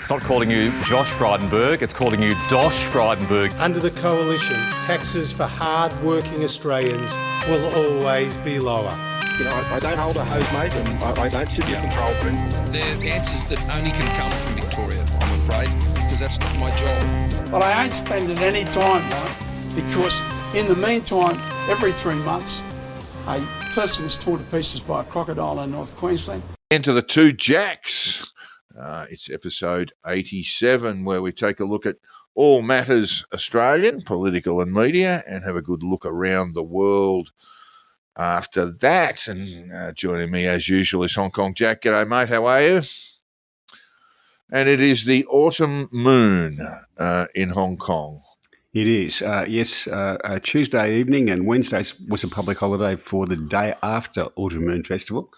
It's not calling you Josh Frydenberg, it's calling you Dosh Frydenberg. Under the coalition, taxes for hard-working Australians will always be lower. You know, I don't hold a hose, mate, and I don't sit in the control room. They're answers that only can come from Victoria, I'm afraid, because that's not my job. But I ain't spending any time, though, because in the meantime, every 3 months, a person is torn to pieces by a crocodile in North Queensland. Enter the two Jacks. It's episode 87, where we take a look at all matters Australian, political and media, and have a good look around the world after that. And joining me as usual is Hong Kong Jack. G'day, mate. How are you? And it is the autumn moon in Hong Kong. It is, yes. Tuesday evening and Wednesday was a public holiday for the day after Autumn Moon Festival.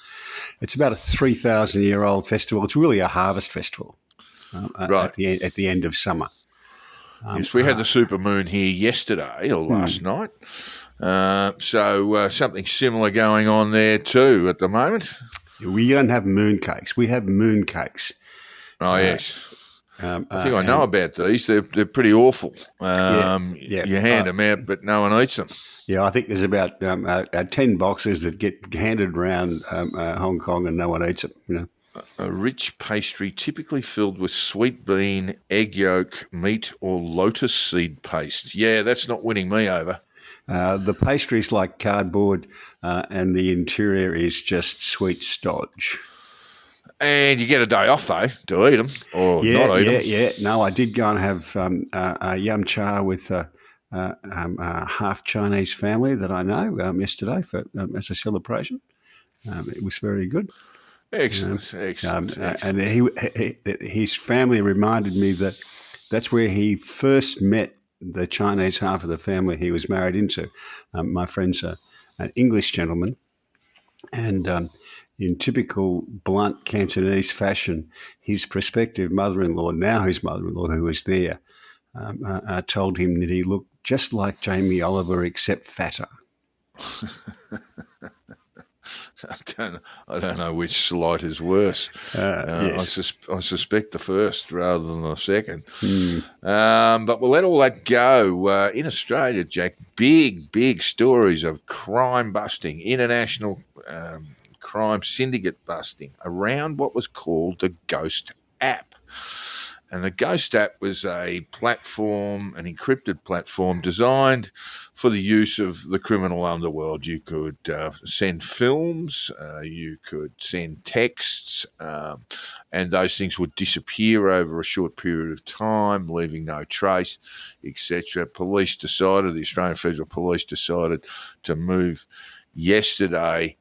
It's about a 3,000-year-old festival. It's really a harvest festival Right. at the end of summer. Yes, we had the supermoon here yesterday or last night. So something similar going on there too at the moment. We don't have moon cakes. We have moon cakes. Oh, yes. I think I know about these. They're pretty awful. You hand them out, but no one eats them. Yeah, I think there's about 10 boxes that get handed around Hong Kong and no one eats them, you know. A rich pastry typically filled with sweet bean, egg yolk, meat or lotus seed paste. Yeah, that's not winning me over. The pastry's like cardboard and the interior is just sweet stodge. And you get a day off, though, to eat them or not eat them. Yeah. No, I did go and have a yum cha with a half Chinese family that I know yesterday as a celebration. It was very good. Excellent. And his family reminded me that that's where he first met the Chinese half of the family he was married into. My friend's an English gentleman, and in typical blunt Cantonese fashion, his prospective mother-in-law, now his mother-in-law who was there, told him that he looked just like Jamie Oliver except fatter. I don't know which slight is worse. Yes. I suspect the first rather than the second. But we'll let all that go. In Australia, Jack, big stories of crime busting, international crime syndicate busting around what was called the Ghost app. And the Ghost app was a platform, an encrypted platform designed for the use of the criminal underworld. You could send films, you could send texts, and those things would disappear over a short period of time, leaving no trace, etc. The Australian Federal Police decided to move yesterday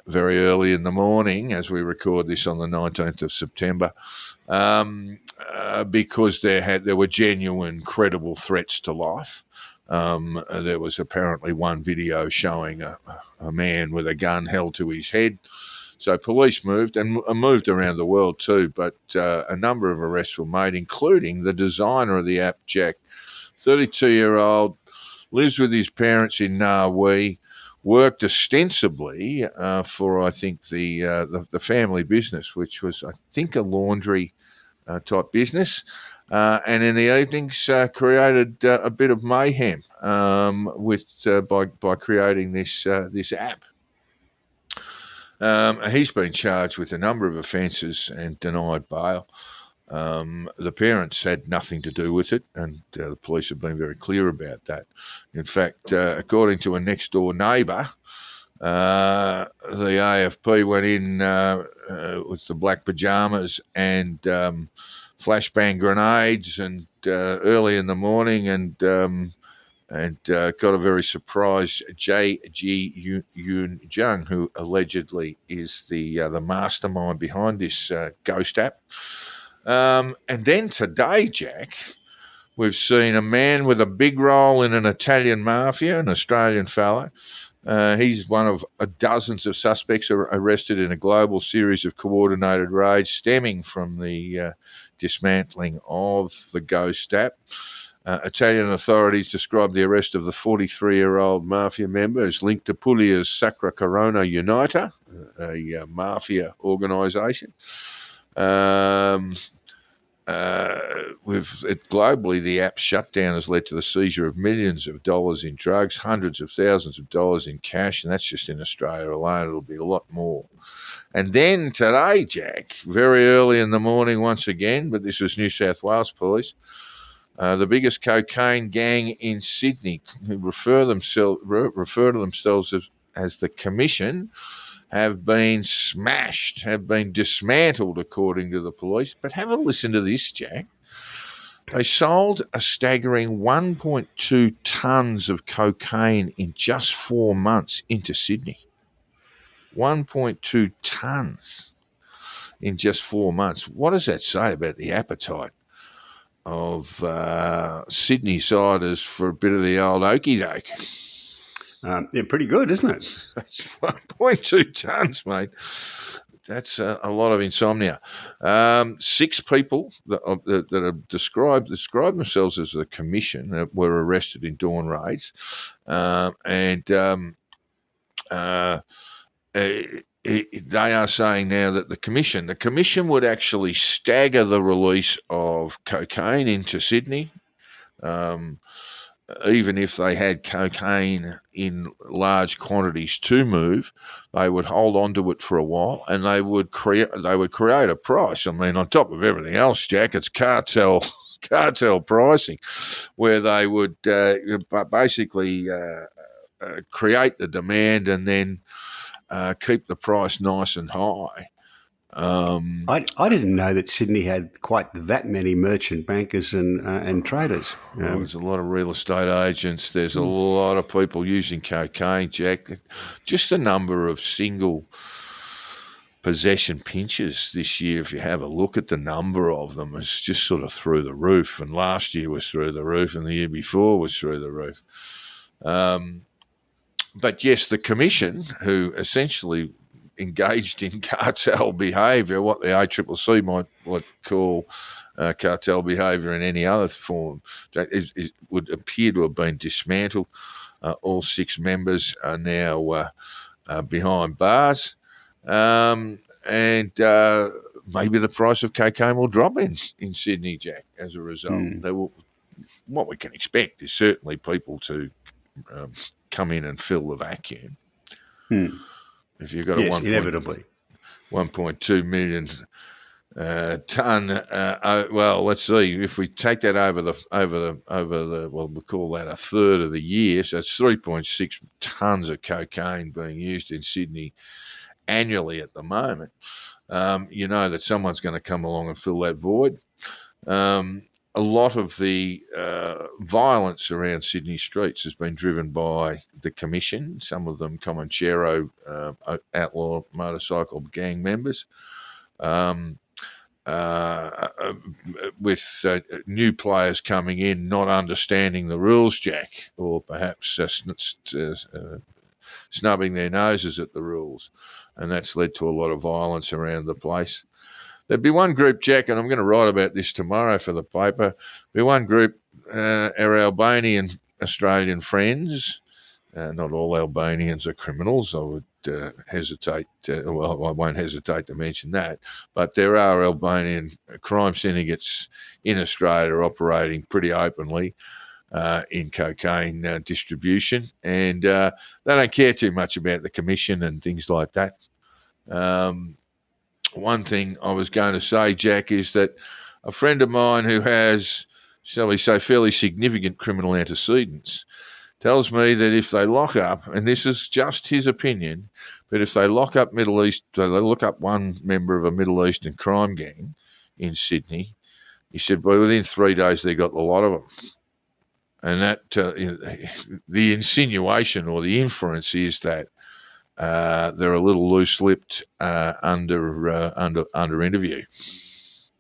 very early in the morning, as we record this on the 19th of September, because there were genuine, credible threats to life. There was apparently one video showing a man with a gun held to his head. So police moved and moved around the world too, but a number of arrests were made, including the designer of the app, Jack, 32-year-old, lives with his parents in Narwee, worked ostensibly for, I think, the family business, which was, I think, a laundry type business, and in the evenings created a bit of mayhem by creating this app. He's been charged with a number of offences and denied bail. The parents had nothing to do with it, and the police have been very clear about that. In fact, according to a next-door neighbour, the AFP went in with the black pyjamas and flashbang grenades and early in the morning and got a very surprised J.G. Yun Jung, who allegedly is the mastermind behind this Ghost app. And then today, Jack, we've seen a man with a big role in an Italian mafia, an Australian fellow. He's one of dozens of suspects arrested in a global series of coordinated raids stemming from the dismantling of the Ghost app. Italian authorities described the arrest of the 43-year-old mafia member as linked to Puglia's Sacra Corona Unita, a mafia organisation. globally, the app shutdown has led to the seizure of millions of dollars in drugs, hundreds of thousands of dollars in cash, and that's just in Australia alone. It'll be a lot more. And then today, Jack, very early in the morning once again, but this was New South Wales Police, the biggest cocaine gang in Sydney, who refer to themselves as the Commission, have been smashed, have been dismantled, according to the police. But have a listen to this, Jack. They sold a staggering 1.2 tonnes of cocaine in just 4 months into Sydney. 1.2 tonnes in just 4 months. What does that say about the appetite of Sydney-siders for a bit of the old okie doke? Yeah, pretty good, isn't it? That's 1.2 tonnes, mate. That's a lot of insomnia. 6 people that have described themselves as the Commission were arrested in dawn raids, they are saying now that the Commission would actually stagger the release of cocaine into Sydney. Even if they had cocaine in large quantities to move, they would hold on to it for a while, and they would create a price. I mean, on top of everything else, Jack, it's cartel pricing, where they would basically create the demand and then keep the price nice and high. I didn't know that Sydney had quite that many merchant bankers and traders. There's a lot of real estate agents. There's a lot of people using cocaine, Jack. Just the number of single possession pinches this year, if you have a look at the number of them, is just sort of through the roof. And last year was through the roof, and the year before was through the roof. But yes, the Commission, who essentially engaged in cartel behaviour, what the ACCC might call cartel behaviour in any other form, would appear to have been dismantled. All 6 members are now behind bars, and maybe the price of cocaine will drop in Sydney, Jack, as a result. What we can expect is certainly people to come in and fill the vacuum. If you've got inevitably 1.2 million tonne, well, let's see. If we take that over the well, we'll call that a third of the year, so it's 3.6 tonnes of cocaine being used in Sydney annually at the moment. You know that someone's going to come along and fill that void. A lot of the violence around Sydney streets has been driven by the Commission, some of them Comanchero outlaw motorcycle gang members, with new players coming in not understanding the rules, Jack, or perhaps snubbing their noses at the rules, and that's led to a lot of violence around the place. There'd be one group, Jack, and I'm going to write about this tomorrow for the paper. Be one group, our Albanian Australian friends. Not all Albanians are criminals. I would hesitate. I won't hesitate to mention that. But there are Albanian crime syndicates in Australia operating pretty openly in cocaine distribution, and they don't care too much about the Commission and things like that. One thing I was going to say, Jack, is that a friend of mine who has, shall we say, fairly significant criminal antecedents tells me that if they lock up, and this is just his opinion, but if they lock up one member of a Middle Eastern crime gang in Sydney, he said, well, within 3 days they got the lot of them. And that the insinuation or the inference is that they're a little loose-lipped under interview.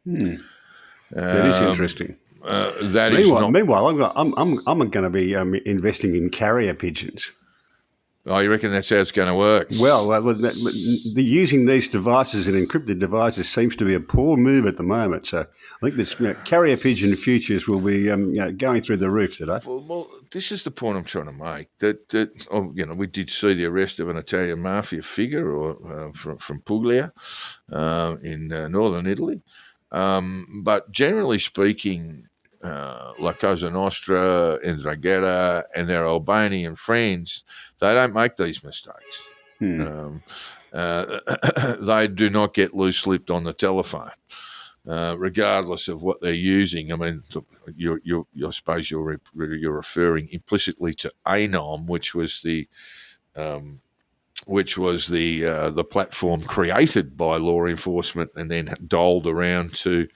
That is interesting. Meanwhile, I'm going to be investing in carrier pigeons. Oh, you reckon that's how it's going to work? Well, using these devices and encrypted devices seems to be a poor move at the moment. So I think this carrier pigeon futures will be going through the roof today. Well, this is the point I'm trying to make. That we did see the arrest of an Italian mafia figure from Puglia in northern Italy. But generally speaking, La Cosa Nostra, Ndrangheta, and their Albanian friends, they don't make these mistakes. They do not get loose-lipped on the telephone, regardless of what they're using. I mean, I suppose you're referring implicitly to ANOM, which was the platform created by law enforcement and then doled around to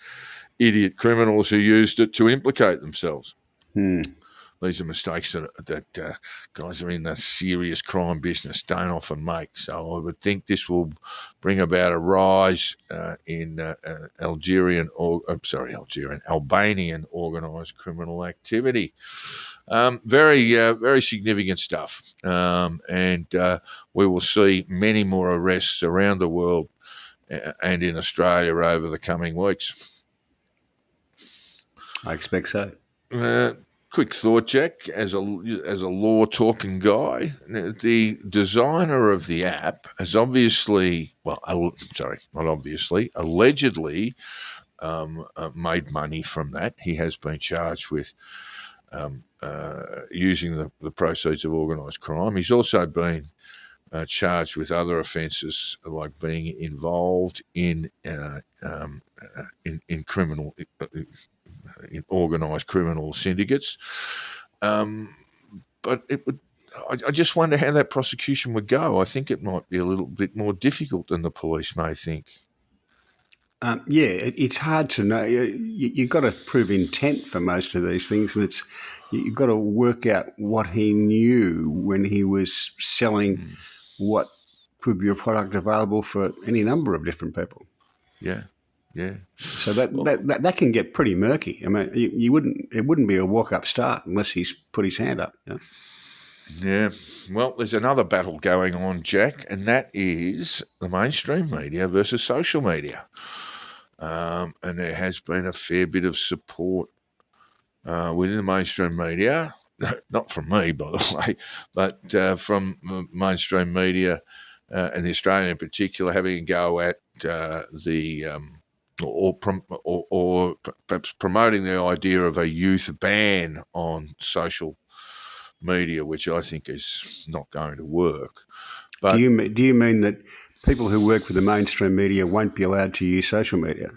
idiot criminals who used it to implicate themselves. These are mistakes that guys who are in the serious crime business don't often make. So I would think this will bring about a rise in Albanian organised criminal activity. Very significant stuff. And we will see many more arrests around the world and in Australia over the coming weeks. I expect so. Quick thought, Jack, as a law-talking guy, the designer of the app has allegedly made money from that. He has been charged with using the proceeds of organised crime. He's also been charged with other offences like being involved in criminal. In organised criminal syndicates, but I just wonder how that prosecution would go. I think it might be a little bit more difficult than the police may think. It's hard to know. You've got to prove intent for most of these things, and you've got to work out what he knew when he was selling what could be a product available for any number of different people. Yeah. So that can get pretty murky. I mean, it wouldn't be a walk-up start unless he's put his hand up. Yeah. Well, there's another battle going on, Jack, and that is the mainstream media versus social media. And there has been a fair bit of support within the mainstream media, not from me, by the way, but from mainstream media and the Australian in particular, having a go at or perhaps promoting the idea of a youth ban on social media, which I think is not going to work. But do you mean that people who work for the mainstream media won't be allowed to use social media?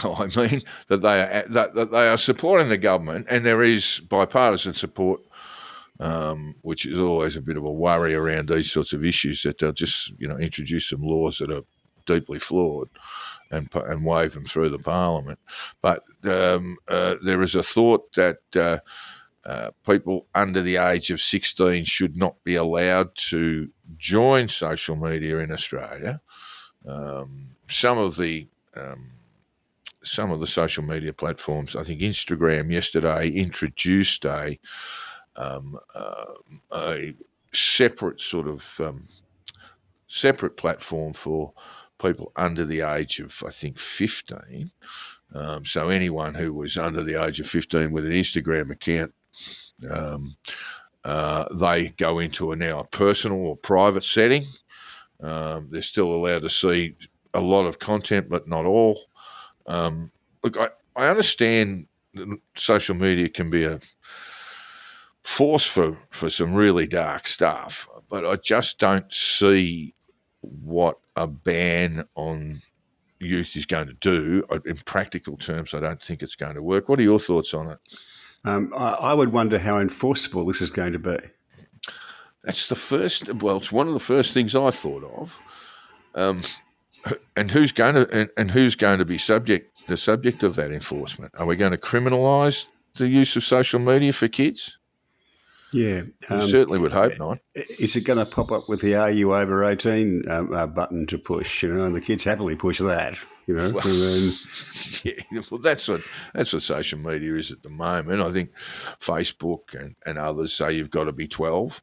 No, I mean that they are supporting the government, and there is bipartisan support, which is always a bit of a worry around these sorts of issues, that they'll just introduce some laws that are deeply flawed and wave them through the parliament. But there is a thought that people under the age of 16 should not be allowed to join social media in Australia. Some of the social media platforms, I think Instagram yesterday introduced a separate sort of separate platform for people under the age of, I think, 15. So anyone who was under the age of 15 with an Instagram account, they go into now a personal or private setting. They're still allowed to see a lot of content, but not all. Look, I understand that social media can be a force for some really dark stuff, but I just don't see what a ban on youth is going to do. In practical terms, I don't think it's going to work. What are your thoughts on it? I would wonder how enforceable this is going to be. It's one of the first things I thought of. And who's going to be the subject of that enforcement? Are we going to criminalise the use of social media for kids? Yeah. I certainly would hope not. Is it going to pop up with the "Are you over 18" button to push? And the kids happily push that. Well, that's what social media is at the moment. I think Facebook and others say you've got to be 12,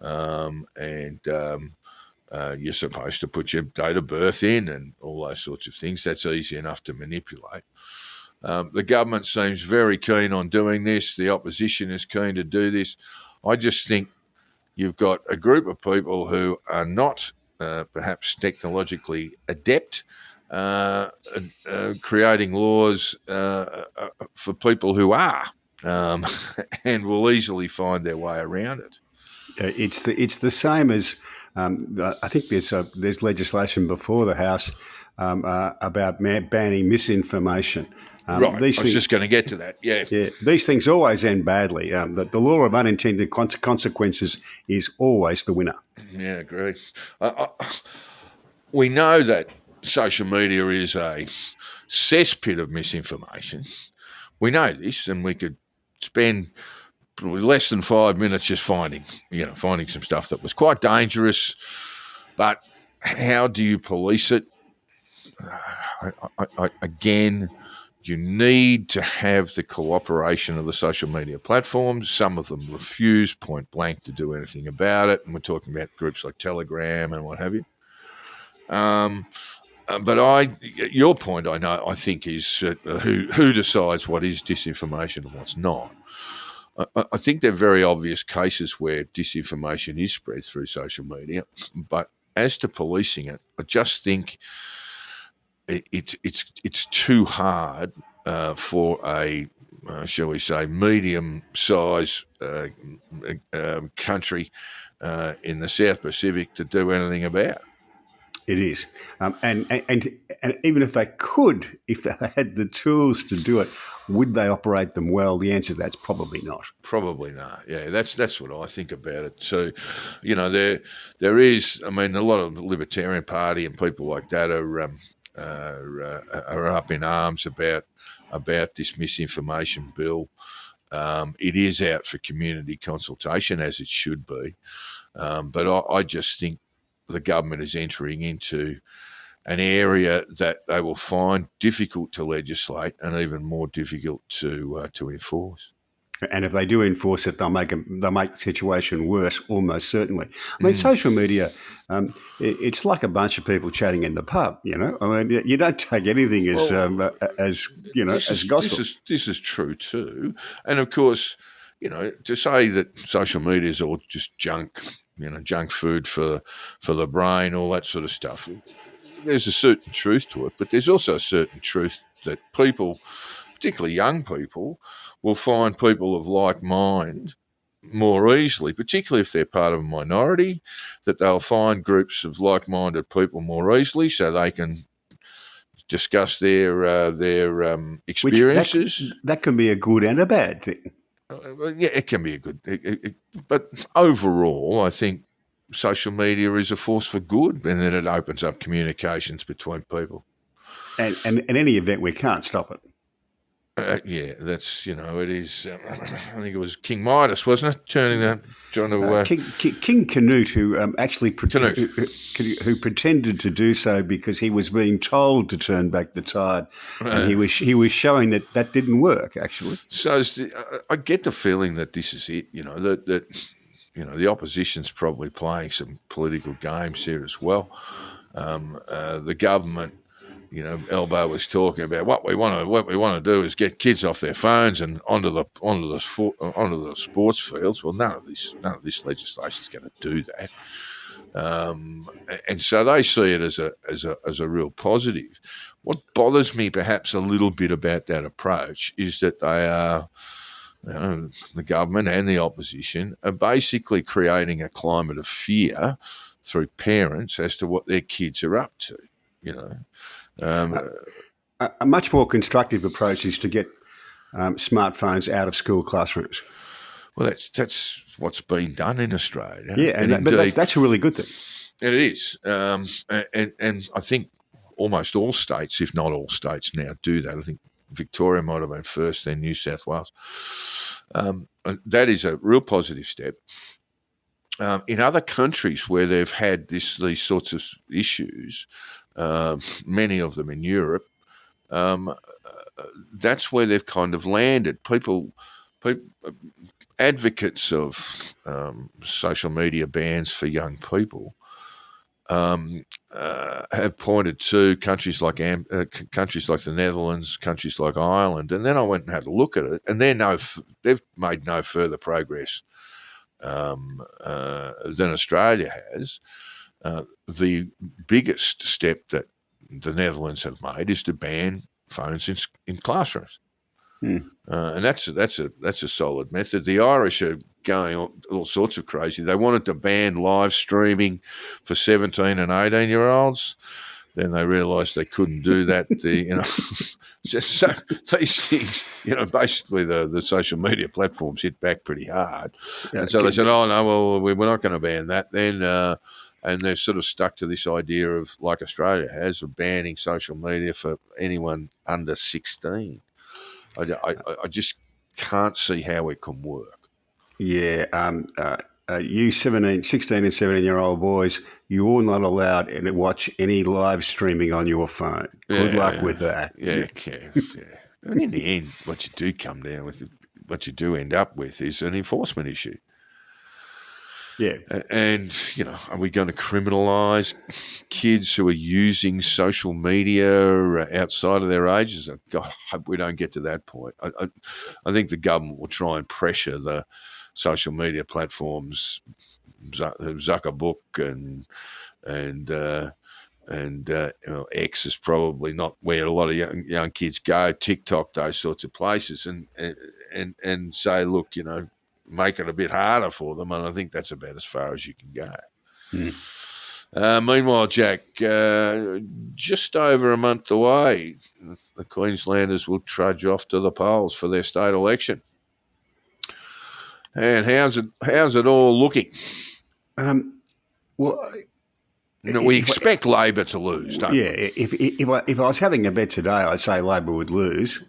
and you're supposed to put your date of birth in and all those sorts of things. That's easy enough to manipulate. The government seems very keen on doing this. The opposition is keen to do this. I just think you've got a group of people who are not perhaps technologically adept, creating laws for people who are and will easily find their way around it. It's the same as I think there's legislation before the House about banning misinformation. Right, I was things, just going to get to that. Yeah, these things always end badly. The law of unintended consequences is always the winner. Yeah, agree. We know that social media is a cesspit of misinformation. We know this, and we could spend probably less than 5 minutes just finding some stuff that was quite dangerous. But how do you police it? Again, you need to have the cooperation of the social media platforms. Some of them refuse point blank to do anything about it, and we're talking about groups like Telegram and what have you. But your point, I think, is who decides what is disinformation and what's not. I think there are very obvious cases where disinformation is spread through social media, but as to policing it, I just think it's too hard for a shall we say medium-sized country in the South Pacific to do anything about. It is, and even if they could, if they had the tools to do it, would they operate them well? The answer to that's probably not. Probably not. Yeah, that's what I think about it. So, there is. I mean, a lot of the Libertarian Party and people like that are up in arms about this misinformation bill. It is out for community consultation, as it should be, but I just think the government is entering into an area that they will find difficult to legislate and even more difficult to enforce. And if they do enforce it, they'll make the situation worse, almost certainly. I mean, social media, it's like a bunch of people chatting in the pub. I mean, you don't take anything as gospel. This is true too, and of course, to say that social media is all just junk. Junk food for the brain, all that sort of stuff. There's a certain truth to it, but there's also a certain truth that people, particularly young people, will find people of like mind more easily, particularly if they're part of a minority, that they'll find groups of like-minded people more easily so they can discuss their experiences. That can be a good and a bad thing. Yeah, it can be a good, but overall, I think social media is a force for good, and that it opens up communications between people. And in any event, we can't stop it. Yeah, that's it is. I think it was King Midas, wasn't it? Trying to King Canute, who actually who pretended to do so because he was being told to turn back the tide, and he was showing that didn't work actually. So I get the feeling that this is it. That the opposition's probably playing some political games here as well. The government. Elbow was talking about what we want to do is get kids off their phones and onto the sports fields. Well, none of this legislation is going to do that, and so they see it as a real positive. What bothers me perhaps a little bit about that approach is that they are. The government and the opposition are basically creating a climate of fear through parents as to what their kids are up to. A much more constructive approach is to get smartphones out of school classrooms. Well, that's what's been done in Australia. Yeah, but that's a really good thing. It is, and I think almost all states, if not all states, now do that. I think Victoria might have been first, then New South Wales. That is a real positive step. In other countries where they've had these sorts of issues, many of them in Europe, that's where they've kind of landed. People advocates of social media bans for young people have pointed to countries like the Netherlands, countries like Ireland, and then I went and had a look at it, and they've made no further progress than Australia has. The biggest step that the Netherlands have made is to ban phones in classrooms. And that's a solid method. The Irish are going all sorts of crazy. They wanted to ban live streaming for 17 and 18-year-olds. Then they realised they couldn't do that. Just so these things, basically the social media platforms hit back pretty hard. And so they said, oh, no, well, we're not going to ban that then. And they've sort of stuck to this idea of, like Australia has, of banning social media for anyone under 16. I just can't see how it can work. Yeah, you 16 and 17-year-old boys, you're not allowed to watch any live streaming on your phone. Good luck with that. Yeah. And in the end, what you do end up with is an enforcement issue. Yeah. And, are we going to criminalise kids who are using social media outside of their ages? God, I hope we don't get to that point. I think the government will try and pressure the social media platforms, Zuckerberg and X is probably not where a lot of young kids go, TikTok, those sorts of places, and say, look, make it a bit harder for them, and I think that's about as far as you can go. Meanwhile, Jack, just over a month away, the Queenslanders will trudge off to the polls for their state election. And how's it all looking? Well, we expect Labor to lose, don't we? Yeah, if I was having a bet today, I'd say Labor would lose,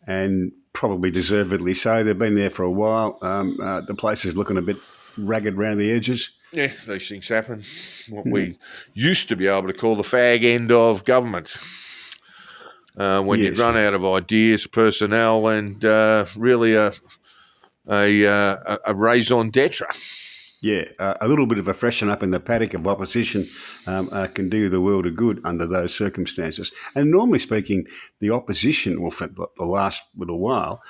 and probably deservedly so. They've been there for a while. The place is looking a bit ragged around the edges. Yeah, these things happen. What we used to be able to call the fag end of government. When you run out of ideas, personnel, and really a raison d'etre. Yeah, a little bit of a freshen up in the paddock of opposition can do the world of good under those circumstances. And normally speaking, the opposition, well, for the last little while,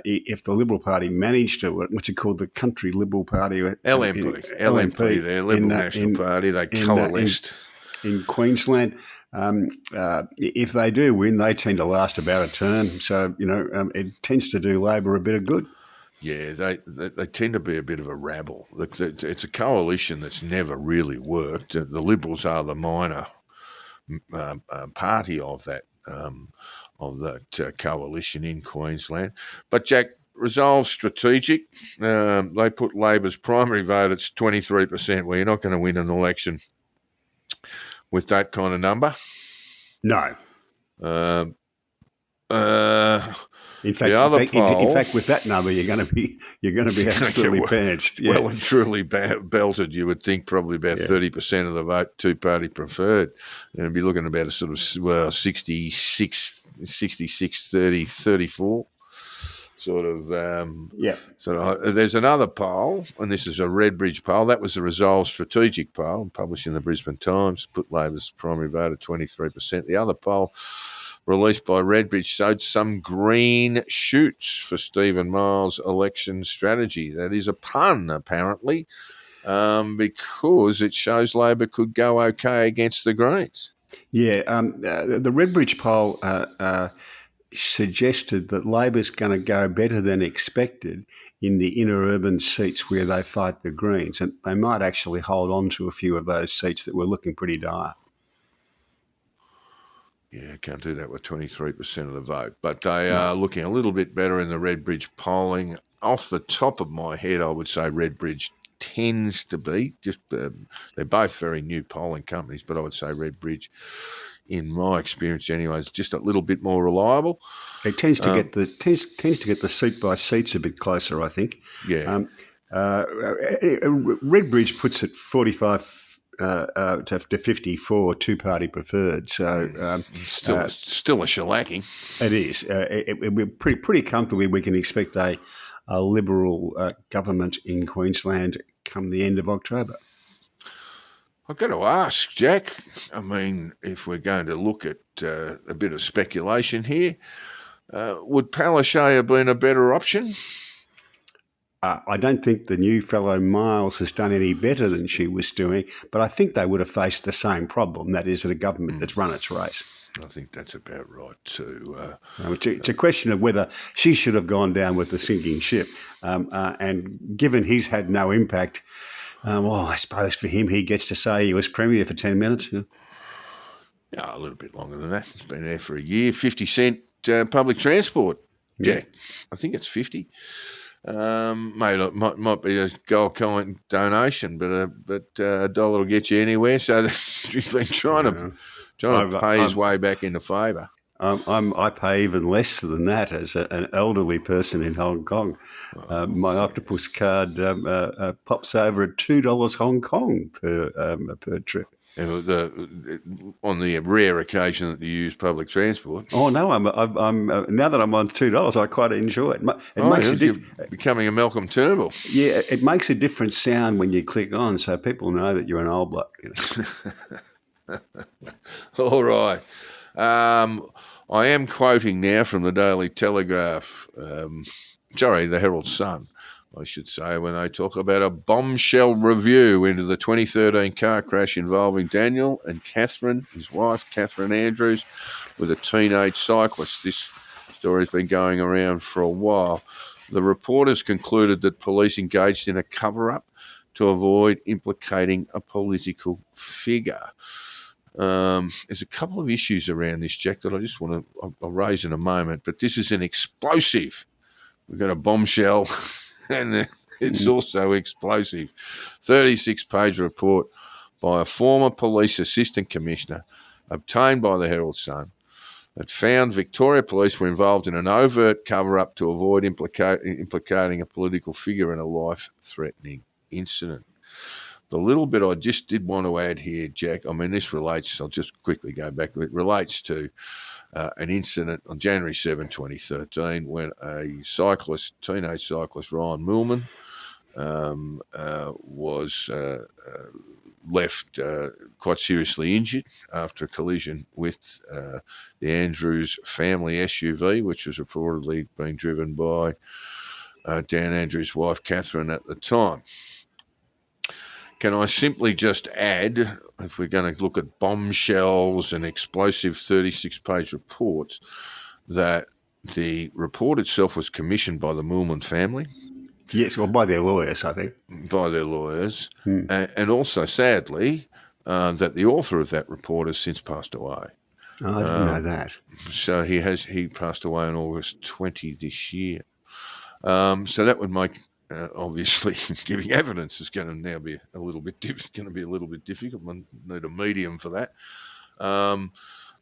if the Liberal Party managed to, what's it called, the Country Liberal Party? LNP, their Liberal National Party, they coalesced. In Queensland, if they do win, they tend to last about a term. So, it tends to do Labor a bit of good. Yeah, they tend to be a bit of a rabble. It's a coalition that's never really worked. The Liberals are the minor party of that coalition in Queensland. But Jack, Resolve strategic. They put Labor's primary vote at 23%. Well, you're not going to win an election with that kind of number. No. In fact, with that number, you're going to be absolutely pantsed. Yeah. Well and truly belted. You would think probably about 30% of the vote two-party preferred, and be looking about a sort of 66, 30, 34. Sort of. There's another poll, and this is a Redbridge poll. That was the Resolve strategic poll, published in the Brisbane Times, put Labor's primary vote at 23%. The other poll, released by Redbridge, showed some green shoots for Stephen Miles' election strategy. That is a pun, apparently, because it shows Labor could go okay against the Greens. Yeah, the Redbridge poll suggested that Labor's going to go better than expected in the inner urban seats where they fight the Greens, and they might actually hold on to a few of those seats that were looking pretty dire. Yeah, can't do that with 23% of the vote. But they are looking a little bit better in the Redbridge polling. Off the top of my head, I would say Redbridge tends to be, they're both very new polling companies, but I would say Redbridge, in my experience anyway, is just a little bit more reliable. It tends to get the seat by seats a bit closer, I think. Yeah. Redbridge puts it 45 to 54 two-party preferred. So still a shellacking. It is. We're pretty comfortably we can expect a Liberal government in Queensland come the end of October. I've got to ask, Jack, I mean, if we're going to look at a bit of speculation here, would Palaszczuk have been a better option? I don't think the new fellow Miles has done any better than she was doing, but I think they would have faced the same problem. That is, a government that's run its race. I think that's about right too. It's a question of whether she should have gone down with the sinking ship. And given he's had no impact, well, I suppose for him, he gets to say he was Premier for 10 minutes. Yeah, a little bit longer than that. He's been there for a year. 50 cent public transport, Jack. Yeah. I think it's 50. Might be a gold coin donation, but $1 will get you anywhere. So he's been trying to pay his way back into favour. I pay even less than that as an elderly person in Hong Kong. My Octopus card pops over at $2 Hong Kong per trip. And on the rare occasion that you use public transport. Oh no! I'm now that I'm on $2, I quite enjoy it. It makes you're becoming a Malcolm Turnbull. Yeah, it makes a different sound when you click on, so people know that you're an old bloke. You know? All right. I am quoting now from the Daily Telegraph. The Herald Sun, I should say, when they talk about a bombshell review into the 2013 car crash involving Daniel and Catherine, his wife, Catherine Andrews, with a teenage cyclist. This story's been going around for a while. The reporters concluded that police engaged in a cover-up to avoid implicating a political figure. There's a couple of issues around this, Jack, that I just want to I'll raise in a moment, but this is an explosive. We've got a bombshell and it's also explosive. 36-page report by a former police assistant commissioner obtained by the Herald Sun that found Victoria Police were involved in an overt cover-up to avoid implicating a political figure in a life-threatening incident. The little bit I just did want to add here, Jack, I mean, this relates, I'll just quickly go back to it, relates to an incident on January 7, 2013, when a teenage cyclist, Ryan Millman, was left quite seriously injured after a collision with the Andrews family SUV, which was reportedly being driven by Dan Andrews' wife, Catherine, at the time. Can I simply just add, if we're going to look at bombshells and explosive 36-page reports, that the report itself was commissioned by the Millman family. Yes, well, by their lawyers, I think. By their lawyers. And also, sadly, that the author of that report has since passed away. Oh, I didn't know that. So he passed away on August 20 this year. So that would make... obviously, giving evidence is going to now be a little bit difficult. We need a medium for that.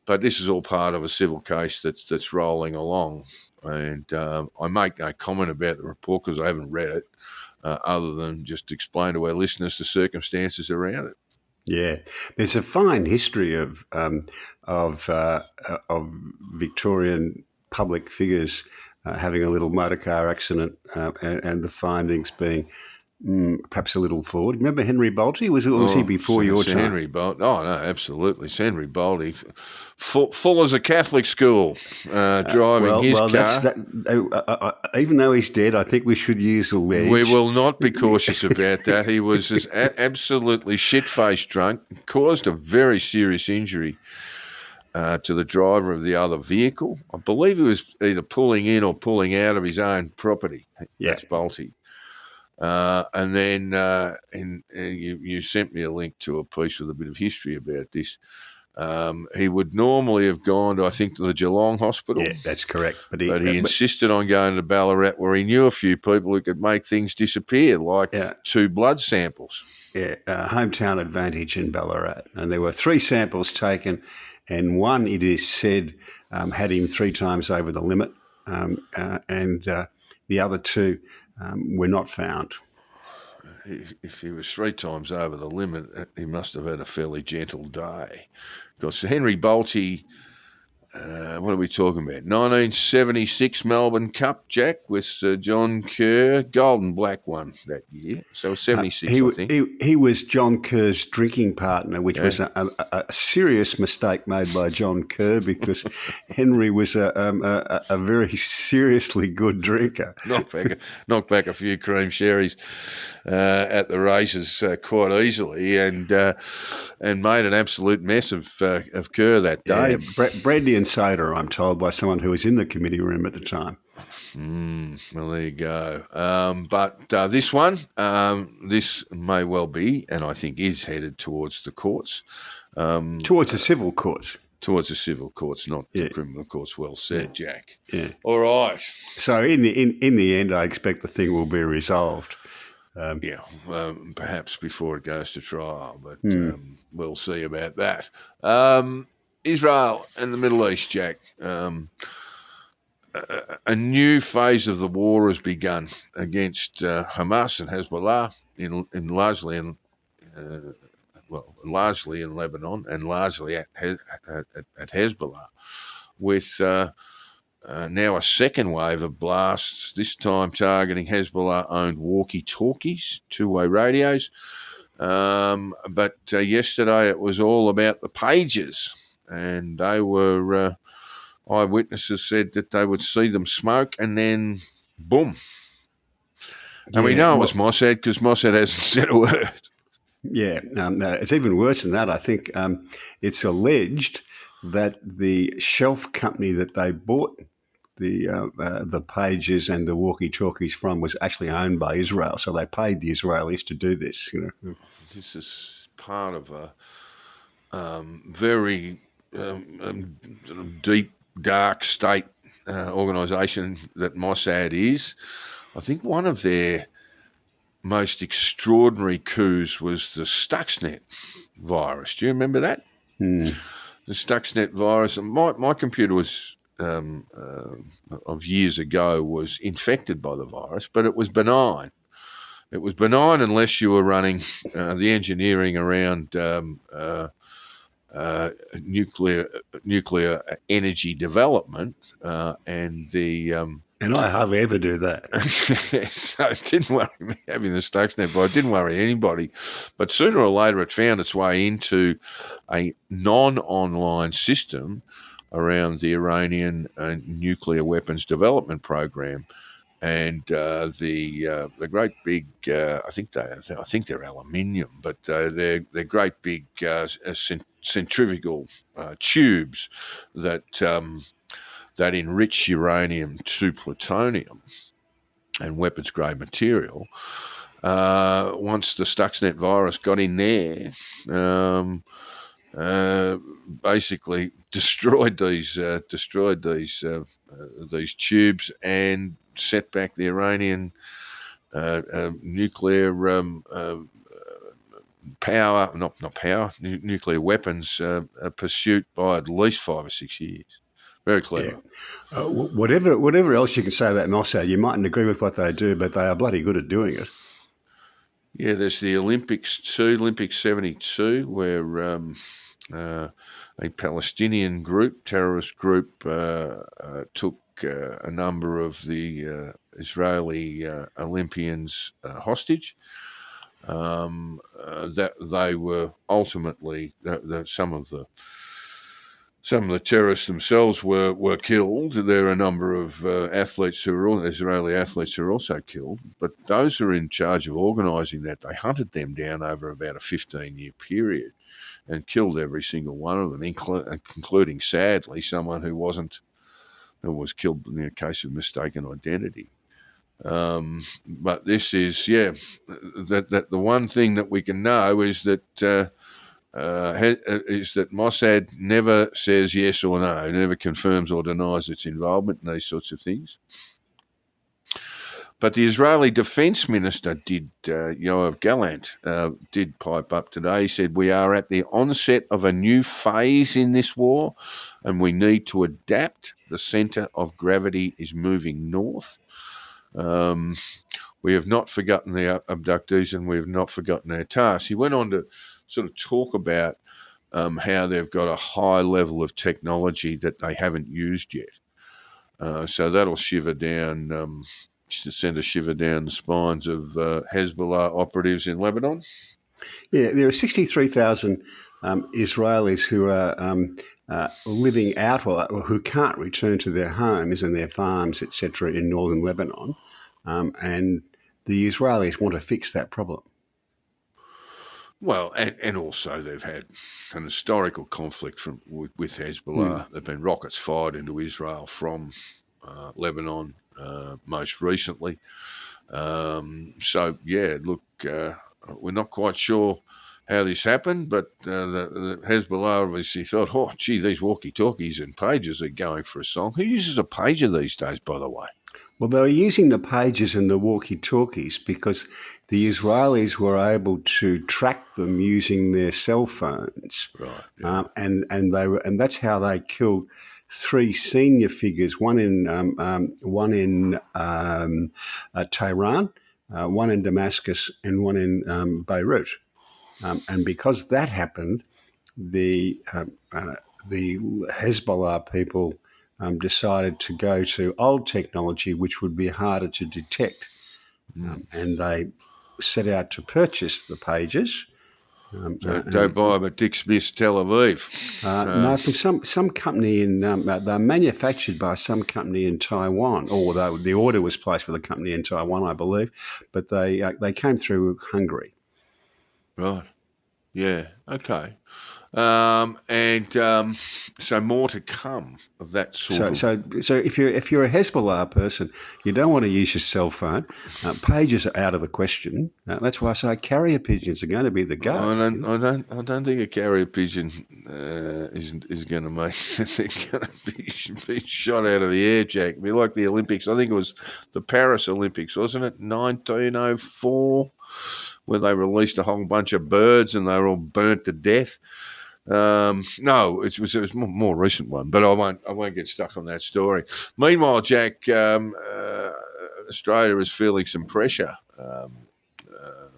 But this is all part of a civil case that's rolling along. And I make no comment about the report because I haven't read it, other than just explain to our listeners the circumstances around it. Yeah, there's a fine history of Victorian public figures having a little motor car accident, and the findings being perhaps a little flawed. Remember Henry Bolte? Was he before your time? Henry Bolte. Oh, no, absolutely. It's Henry Bolte. Fuller's a Catholic school, driving his car. Even though he's dead, I think we should use the ledge. We will not be cautious about that. He was just absolutely shit-faced drunk, caused a very serious injury to the driver of the other vehicle. I believe he was either pulling in or pulling out of his own property. Yeah. That's Bolte. And then you sent me a link to a piece with a bit of history about this. He would normally have gone to, I think, to the Geelong Hospital. Yeah, that's correct. But he insisted on going to Ballarat, where he knew a few people who could make things disappear, like 2 blood samples. Yeah, hometown advantage in Ballarat. And there were 3 samples taken, and one, it is said, had him 3 times over the limit, and the other 2 were not found. If he was 3 times over the limit, he must have had a fairly gentle day. Because Henry Bolte what are we talking about? 1976 Melbourne Cup, Jack, with John Kerr, gold and black one that year. So 76, I think. He was John Kerr's drinking partner, which was a serious mistake made by John Kerr because Henry was a very seriously good drinker. knocked back a few cream sherries at the races quite easily, and made an absolute mess of Kerr that day. Yeah, brandy and soda, I'm told by someone who was in the committee room at the time. Well, there you go. But this one, this may well be, and I think is headed towards the courts. Towards the civil courts. Towards the civil courts, not the criminal courts. Well said, Jack. Yeah. All right. So in the end, I expect the thing will be resolved. Perhaps before it goes to trial, but we'll see about that. Israel and the Middle East, Jack. A new phase of the war has begun against Hamas and Hezbollah largely in Lebanon and largely at Hezbollah, with now a second wave of blasts, this time targeting Hezbollah-owned walkie-talkies, two-way radios. But yesterday it was all about the pagers, and they were eyewitnesses said that they would see them smoke and then boom. And we know it was Mossad because Mossad hasn't said a word. Yeah, it's even worse than that. I think it's alleged that the shelf company that they bought the pages and the walkie-talkies from was actually owned by Israel, so they paid the Israelis to do this. This is part of a very deep, dark state organisation that Mossad is. I think one of their most extraordinary coups was the Stuxnet virus. Do you remember that? The Stuxnet virus. My computer was of years ago was infected by the virus, but it was benign. It was benign unless you were running the engineering around nuclear energy energy and the and I hardly ever do that. So it didn't worry me having the Stuxnet, but it didn't worry anybody. But sooner or later, it found its way into a non-online system around the Iranian nuclear weapons development program, and the great big I think they're aluminium, but they're great big centrifugal tubes that enrich uranium to plutonium and weapons-grade material. Once the Stuxnet virus got in there, basically destroyed these tubes and set back the Iranian nuclear nuclear weapons pursuit by at least 5 or 6 years. Very clever. Yeah. Whatever else you can say about Mossad, you mightn't agree with what they do, but they are bloody good at doing it. Yeah, there's the Olympics 72, where a Palestinian group, terrorist group, took a number of the Israeli Olympians hostage. That they were ultimately some of the terrorists themselves were killed. There are a number of athletes Israeli athletes who are also killed. But those who are in charge of organising that, they hunted them down over about a 15-year period and killed every single one of them, including, sadly, someone who was killed in a case of mistaken identity. But this is, that the one thing that we can know is that Mossad never says yes or no, never confirms or denies its involvement in these sorts of things. But the Israeli Defence Minister Yoav Gallant, did pipe up today. He said, "We are at the onset of a new phase in this war, and we need to adapt. The centre of gravity is moving north. We have not forgotten the abductees, and we have not forgotten our task." He went on to sort of talk about how they've got a high level of technology that they haven't used yet. So that'll send a shiver down the spines of Hezbollah operatives in Lebanon. Yeah, there are 63,000 Israelis who are living out or who can't return to their homes and their farms, etc., in northern Lebanon. And the Israelis want to fix that problem. Well, and also they've had an historical conflict with Hezbollah. There have been rockets fired into Israel from Lebanon most recently. So, yeah, look, we're not quite sure how this happened, but the Hezbollah obviously thought, oh, gee, these walkie-talkies and pagers are going for a song. Who uses a pager these days, by the way? Well, they were using the pagers and the walkie-talkies because the Israelis were able to track them using their cell phones, Right? Yeah. and that's how they killed three senior figures: one in Tehran, one in Damascus, and one in Beirut. And because that happened, the Hezbollah people decided to go to old technology, which would be harder to detect, and they set out to purchase the pagers. Don't buy them at Dick Smith's Tel Aviv. No, from some company in they're manufactured by some company in Taiwan, or the order was placed with a company in Taiwan, I believe, but they came through Hungary. Right. Yeah. Okay. So more to come of that sort of. So if you're a Hezbollah person, you don't want to use your cell phone. Pages are out of the question. That's why I say carrier pigeons are going to be the go. I don't think a carrier pigeon is going to make. They're going to be shot out of the air, Jack. It'll be like the Olympics. I think it was the Paris Olympics, wasn't it? 1904, where they released a whole bunch of birds and they were all burnt to death. No, it was a more recent one, but I won't get stuck on that story. Meanwhile, Jack, Australia is feeling some pressure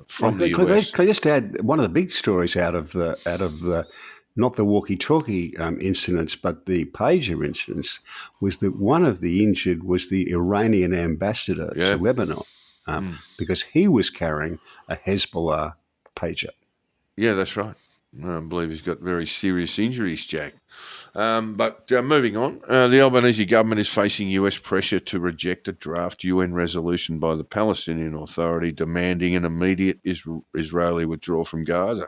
from the US. Can I just add one of the big stories out of the not the walkie-talkie incidents, but the pager incidents, was that one of the injured was the Iranian ambassador to Lebanon, because he was carrying a Hezbollah pager. Yeah, that's right. I believe he's got very serious injuries, Jack. But moving on, the Albanese government is facing US pressure to reject a draft UN resolution by the Palestinian Authority demanding an immediate Israeli withdrawal from Gaza.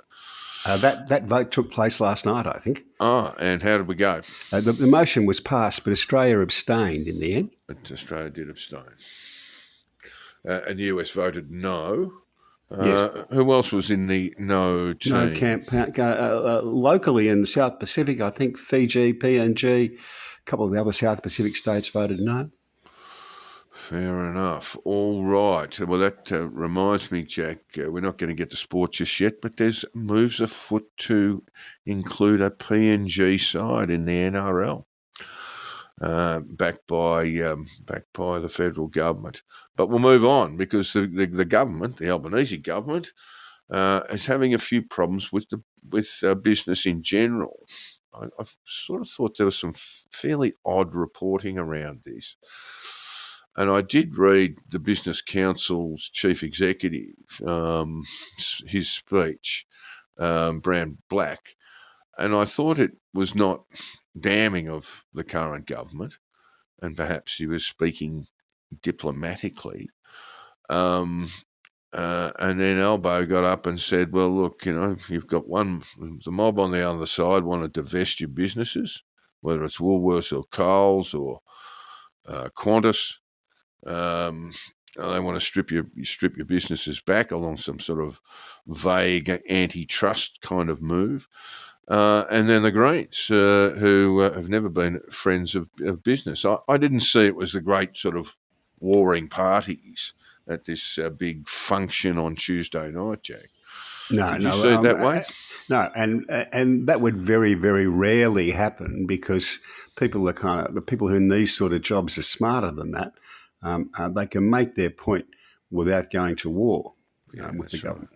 That vote took place last night, I think. Oh, and how did we go? The motion was passed, but Australia abstained in the end. But Australia did abstain. And the US voted no. Yes. Who else was in the no team? No camp. Locally in the South Pacific, I think Fiji, PNG, a couple of the other South Pacific states voted no. Fair enough. All right. Well, that reminds me, Jack, we're not going to get to sports just yet, but there's moves afoot to include a PNG side in the NRL. Backed by the federal government. But we'll move on because the government, the Albanese government, is having a few problems with business in general. I've sort of thought there was some fairly odd reporting around this. And I did read the Business Council's chief executive, his speech, Brown Black, and I thought it was not damning of the current government, and perhaps he was speaking diplomatically. And then Albo got up and said, well, look, you've got the mob on the other side want to divest your businesses, whether it's Woolworths or Coles or Qantas. They want to strip your businesses back along some sort of vague antitrust kind of move. And then the Greens, who have never been friends of business. I didn't see it was the great sort of warring parties at this big function on Tuesday night, Jack. Did you see it that way? No, and that would very, very rarely happen because people are the people who in these sort of jobs are smarter than that. They can make their point without going to war with the government.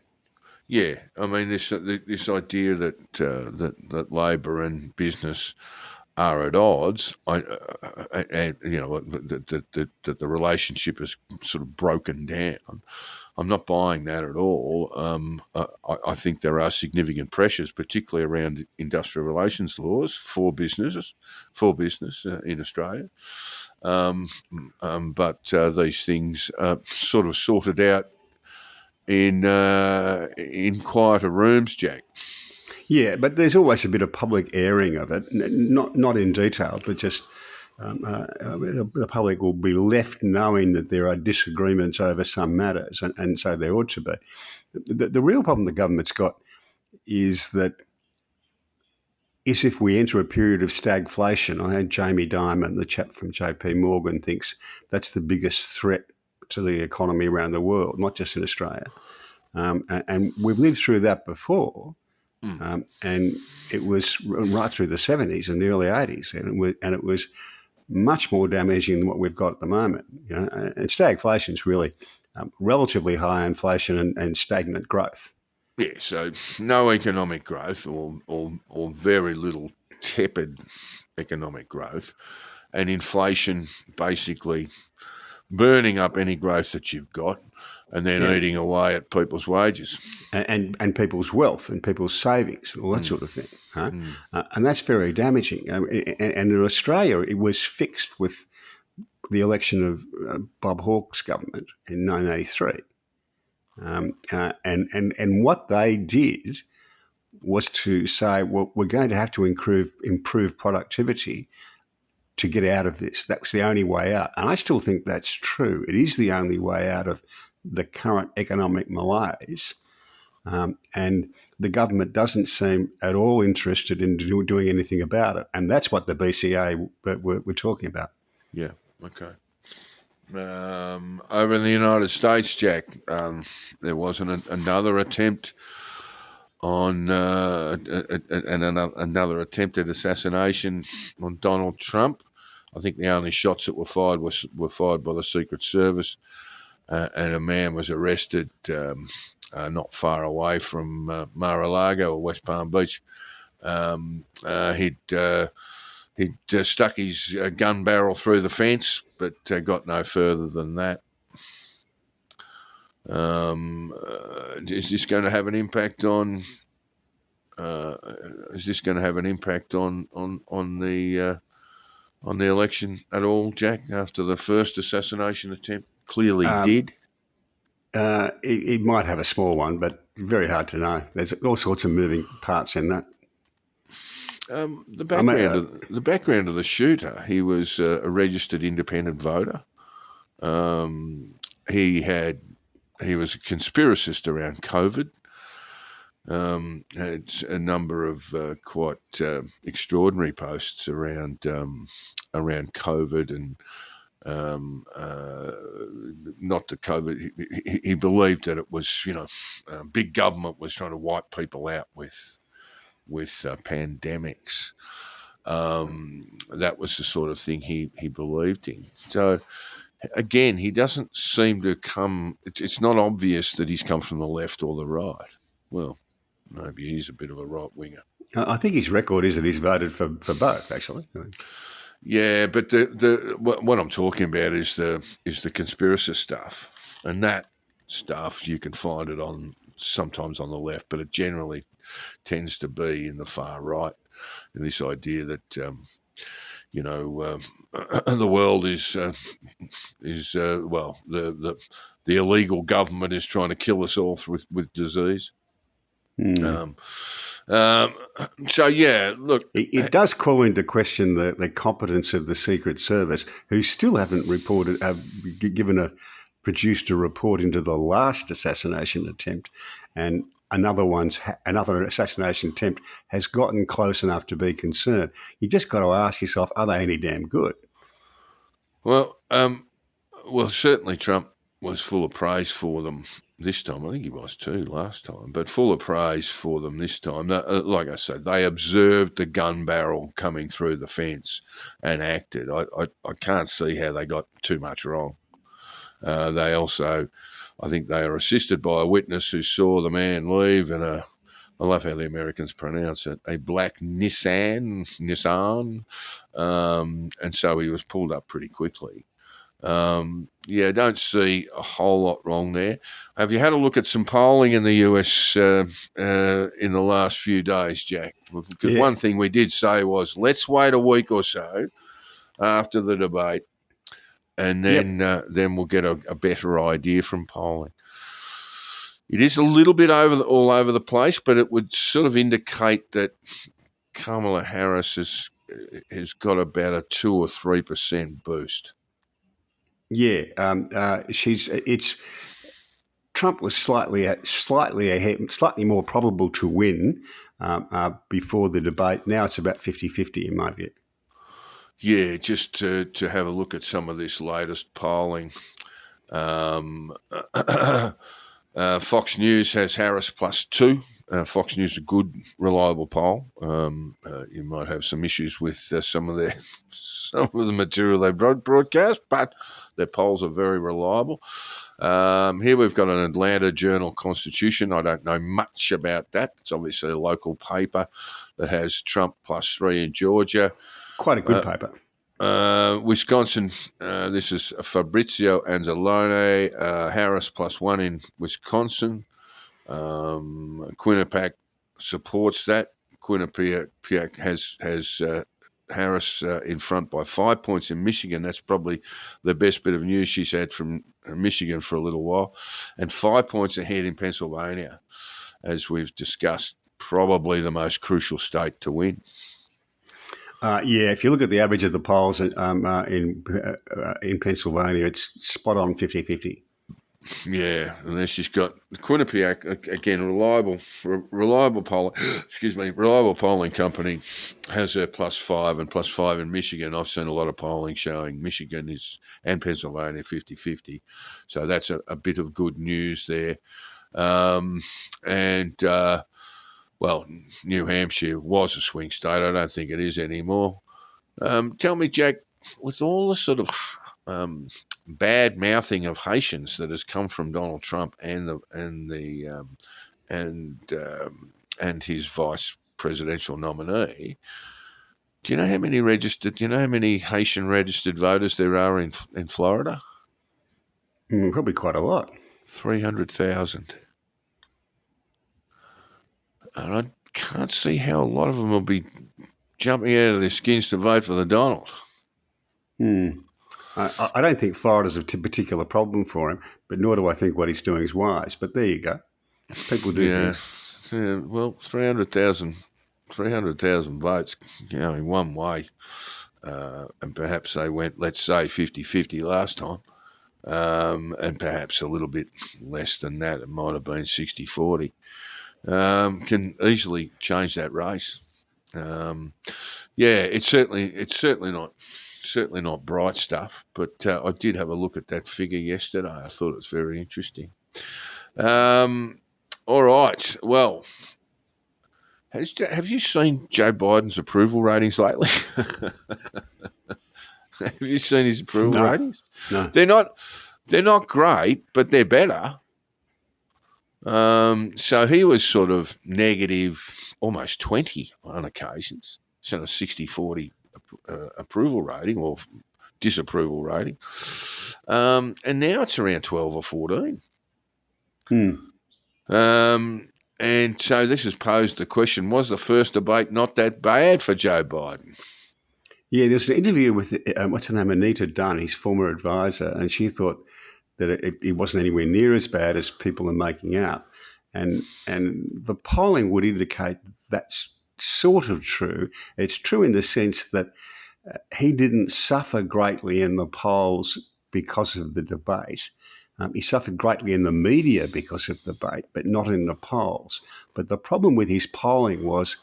Yeah, I mean this idea that Labor and business are at odds, and that the relationship is sort of broken down. I'm not buying that at all. I think there are significant pressures, particularly around industrial relations laws for business in Australia. But these things are sort of sorted out in quieter rooms, Jack. Yeah, but there's always a bit of public airing of it, not in detail, but just the public will be left knowing that there are disagreements over some matters, and so there ought to be. The real problem the government's got is if we enter a period of stagflation. I had Jamie Dimon, the chap from JP Morgan, thinks that's the biggest threat to the economy around the world, not just in Australia. And we've lived through that before. And it was right through the 70s and the early 80s, and it was much more damaging than what we've got at the moment. And stagflation is really relatively high inflation and stagnant growth. Yeah, so no economic growth or very little tepid economic growth, and inflation basically burning up any growth that you've got and then eating away at people's wages. And people's wealth and people's savings and all that sort of thing. Huh? And that's very damaging. And in Australia, it was fixed with the election of Bob Hawke's government in 1983. And what they did was to say, well, we're going to have to improve productivity to get out of this. That was the only way out. And I still think that's true. It is the only way out of the current economic malaise. And the government doesn't seem at all interested in doing anything about it. And that's what the BCA we're talking about. Yeah, okay. Over in the United States, Jack, there was another attempt on another attempted assassination on Donald Trump. I think the only shots that were fired were fired by the Secret Service, and a man was arrested not far away from Mar-a-Lago or West Palm Beach. He'd stuck his gun barrel through the fence, but got no further than that. Is this going to have an impact on? Is this going to have an impact on the election at all, Jack? After the first assassination attempt, clearly did. It might have a small one, but very hard to know. There's all sorts of moving parts in that. The background of the shooter, he was a registered independent voter. He was a conspiracist around COVID. Had a number of quite extraordinary posts around COVID and not the COVID. He believed that it was, big government was trying to wipe people out with pandemics. That was the sort of thing he believed in. So again, he doesn't seem to come. It's not obvious that he's come from the left or the right. Well, maybe he's a bit of a right winger. I think his record is that he's voted for both, actually. Yeah, but what I'm talking about is the conspiracy stuff, and that stuff you can find it sometimes on the left, but it generally tends to be in the far right. And this idea that the world is the illegal government is trying to kill us all with disease. So yeah, look, it does call into question the competence of the Secret Service, who still haven't produced a report into the last assassination attempt, and another assassination attempt has gotten close enough to be concerned. You just got to ask yourself, are they any damn good? Well, certainly Trump was full of praise for them this time. I think he was too last time, but full of praise for them this time. Like I said, they observed the gun barrel coming through the fence and acted. I can't see how they got too much wrong. They also, I think they are assisted by a witness who saw the man leave in I love how the Americans pronounce it, a black Nissan, and so he was pulled up pretty quickly. Don't see a whole lot wrong there. Have you had a look at some polling in the US in the last few days, Jack? Because one thing we did say was, let's wait a week or so after the debate, and then we'll get a better idea from polling. It is a little bit all over the place, but it would sort of indicate that Kamala Harris has got about a 2 or 3% boost. Yeah, Trump was slightly ahead, slightly more probable to win before the debate. Now it's about 50-50 in my view. Yeah, just to have a look at some of this latest polling. Fox News has Harris +2. Fox News is a good, reliable poll. You might have some issues with some of the material they broadcast, but their polls are very reliable. Here we've got an Atlanta Journal-Constitution. I don't know much about that. It's obviously a local paper that has Trump +3 in Georgia. Quite a good paper. Wisconsin, this is Fabrizio Anzalone, Harris +1 in Wisconsin. Quinnipiac supports that. Quinnipiac has Harris in front by 5 points in Michigan. That's probably the best bit of news she's had from Michigan for a little while. And 5 points ahead in Pennsylvania, as we've discussed, probably the most crucial state to win. If you look at the average of the polls in Pennsylvania, it's spot on 50-50. Yeah, and then she's got Quinnipiac again, reliable polling. Reliable polling company has her +5 and +5 in Michigan. I've seen a lot of polling showing Michigan and Pennsylvania 50-50, so that's a bit of good news there. Well, New Hampshire was a swing state. I don't think it is anymore. Tell me, Jack, with all the sort of bad mouthing of Haitians that has come from Donald Trump and his vice presidential nominee, do you know how many Haitian registered voters there are in Florida? Probably quite a lot. 300,000. And I can't see how a lot of them will be jumping out of their skins to vote for the Donald. I don't think Florida's a particular problem for him, but nor do I think what he's doing is wise. But there you go. People do things. Yeah, well, 300,000 votes, in one way. And perhaps they went, let's say, 50-50 last time. And perhaps a little bit less than that. It might have been 60-40. Can easily change that race. It's certainly not bright stuff, but I did have a look at that figure yesterday. I thought it was very interesting. All right. Well, have you seen Joe Biden's approval ratings lately? Have you seen his approval ratings? No. They're not great, but they're better. So he was sort of negative, almost 20 on occasions. So a 60-40 approval rating or disapproval rating. And now it's around 12 or 14. And so this has posed the question, was the first debate not that bad for Joe Biden? Yeah, there's an interview with, what's her name, Anita Dunn, his former advisor, and she thought that it wasn't anywhere near as bad as people are making out. And the polling would indicate that's sort of true. It's true in the sense that he didn't suffer greatly in the polls because of the debate. He suffered greatly in the media because of the debate, but not in the polls. But the problem with his polling was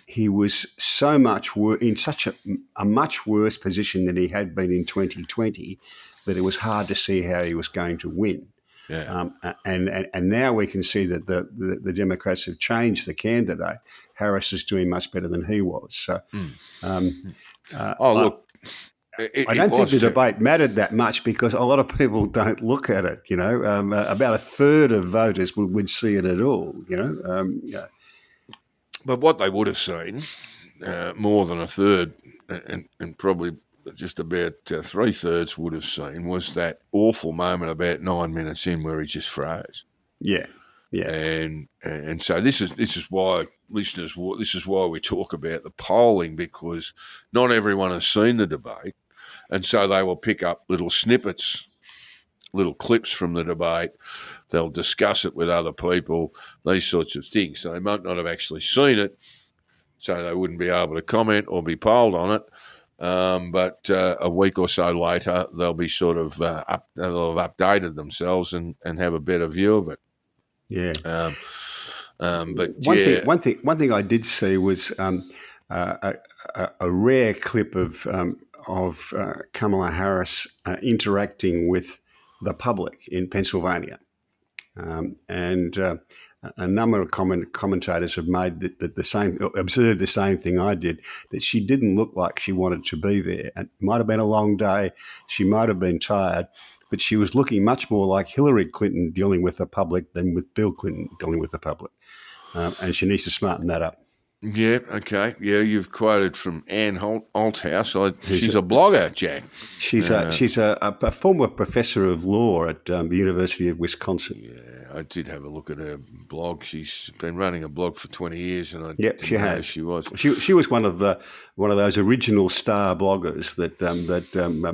he was so much in such a much worse position than he had been in 2020 that it was hard to see how he was going to win. Yeah. And now we can see that the Democrats have changed the candidate. Harris is doing much better than he was. So, look, I don't think the debate mattered that much because a lot of people don't look at it. About a third of voters would see it at all. Yeah. But what they would have seen, more than a third, and probably just about 3/3 would have seen, was that awful moment about 9 minutes in where he just froze. Yeah. And so this is why, listeners, this is why we talk about the polling, because not everyone has seen the debate, and so they will pick up little snippets, little clips from the debate. They'll discuss it with other people, these sorts of things. So they might not have actually seen it, so they wouldn't be able to comment or be polled on it. But a week or so later, they'll be sort of they'll have updated themselves and have a better view of it. Yeah. But one thing I did see was a rare clip of Kamala Harris interacting with the public in Pennsylvania, and a number of commentators have made observed the same thing I did, that she didn't look like she wanted to be there. It might have been a long day, she might have been tired, but she was looking much more like Hillary Clinton dealing with the public than with Bill Clinton dealing with the public. And she needs to smarten that up. Yeah, okay. Yeah, you've quoted from Anne Althouse. She's a blogger, Jack. She's a former professor of law at the University of Wisconsin. Yeah, I did have a look at her blog. She's been running a blog for 20 years, and she has. She was. She was one of those original star bloggers that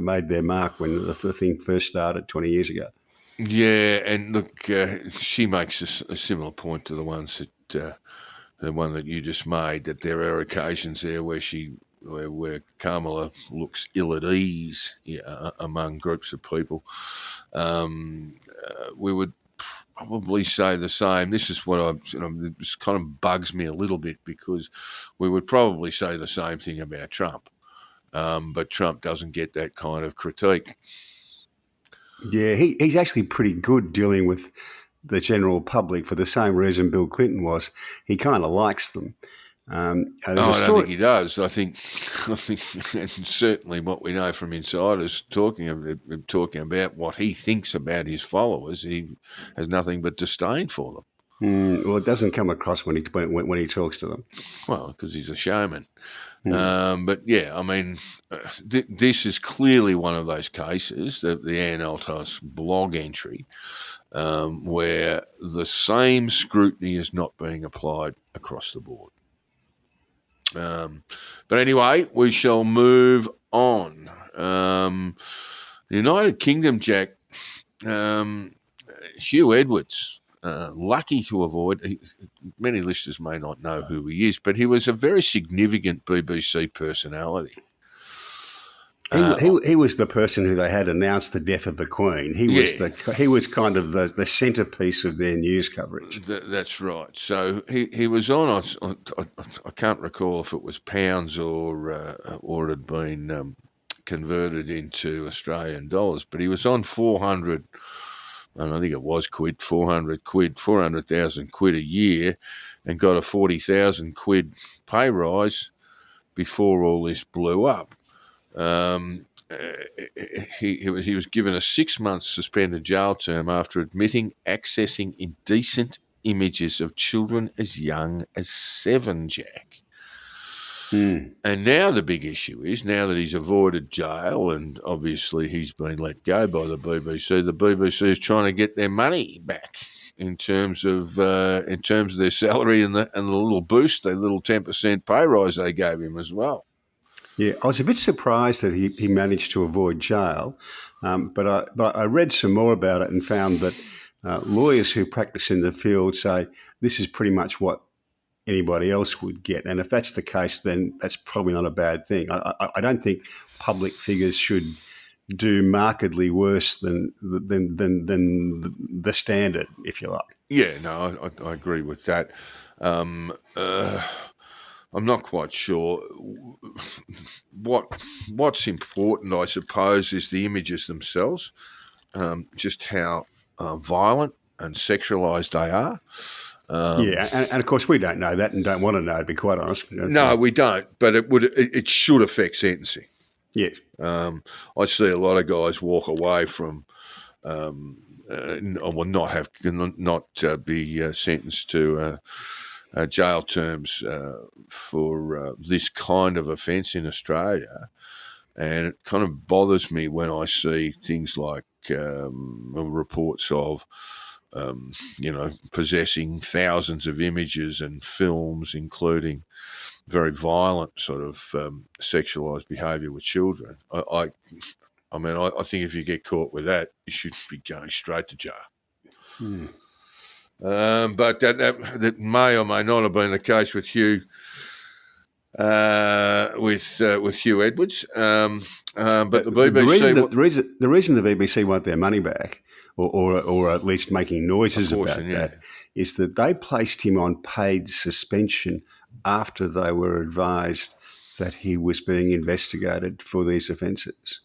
made their mark when the thing first started 20 years ago. Yeah, and look, she makes a similar point to the ones that the one that you just made, that there are occasions there where Kamala looks ill at ease among groups of people. We would probably say the same. This is what this kind of bugs me a little bit, because we would probably say the same thing about Trump, but Trump doesn't get that kind of critique. Yeah, he's actually pretty good dealing with the general public for the same reason Bill Clinton was. He kind of likes them. I don't think he does. I think, and certainly what we know from insiders talking about what he thinks about his followers, he has nothing but disdain for them. Well, it doesn't come across when he talks to them. Well, because he's a showman. But yeah, I mean, this is clearly one of those cases, the Anne Althouse blog entry, where the same scrutiny is not being applied across the board. But anyway, we shall move on. The United Kingdom, Jack, Hugh Edwards, lucky to avoid, many listeners may not know who he is, but he was a very significant BBC personality. He was the person who they had announced the death of the Queen. He was kind of the centrepiece of their news coverage. That's right. So he was on. I can't recall if it was pounds or it had been converted into Australian dollars, but he was on 400. And I think it was 400,000 quid a year, and got a 40,000 quid pay rise before all this blew up. He was given a 6-month suspended jail term after admitting accessing indecent images of children as young as 7, Jack. And now the big issue is, now that he's avoided jail and obviously he's been let go by the BBC is trying to get their money back in terms of their salary and the little boost, their little 10% pay rise they gave him as well. Yeah, I was a bit surprised that he managed to avoid jail, but I read some more about it and found that lawyers who practice in the field say this is pretty much what anybody else would get. And if that's the case, then that's probably not a bad thing. I don't think public figures should do markedly worse than the standard, if you like. Yeah, no, I agree with that. I'm not quite sure. What's important, I suppose, is the images themselves, just how violent and sexualised they are. And of course we don't know that and don't want to know, to be quite honest. No, we don't, but it should affect sentencing. Yes. I see a lot of guys walk away from, not be sentenced to jail terms for this kind of offence in Australia. And it kind of bothers me when I see things like reports of, possessing thousands of images and films, including very violent sort of sexualised behaviour with children. I think if you get caught with that, you should be going straight to jail. But that may or may not have been the case with Hugh. With Hugh Edwards, but the BBC. The reason the BBC want their money back, or at least making noises about that, is that they placed him on paid suspension after they were advised that he was being investigated for these offences.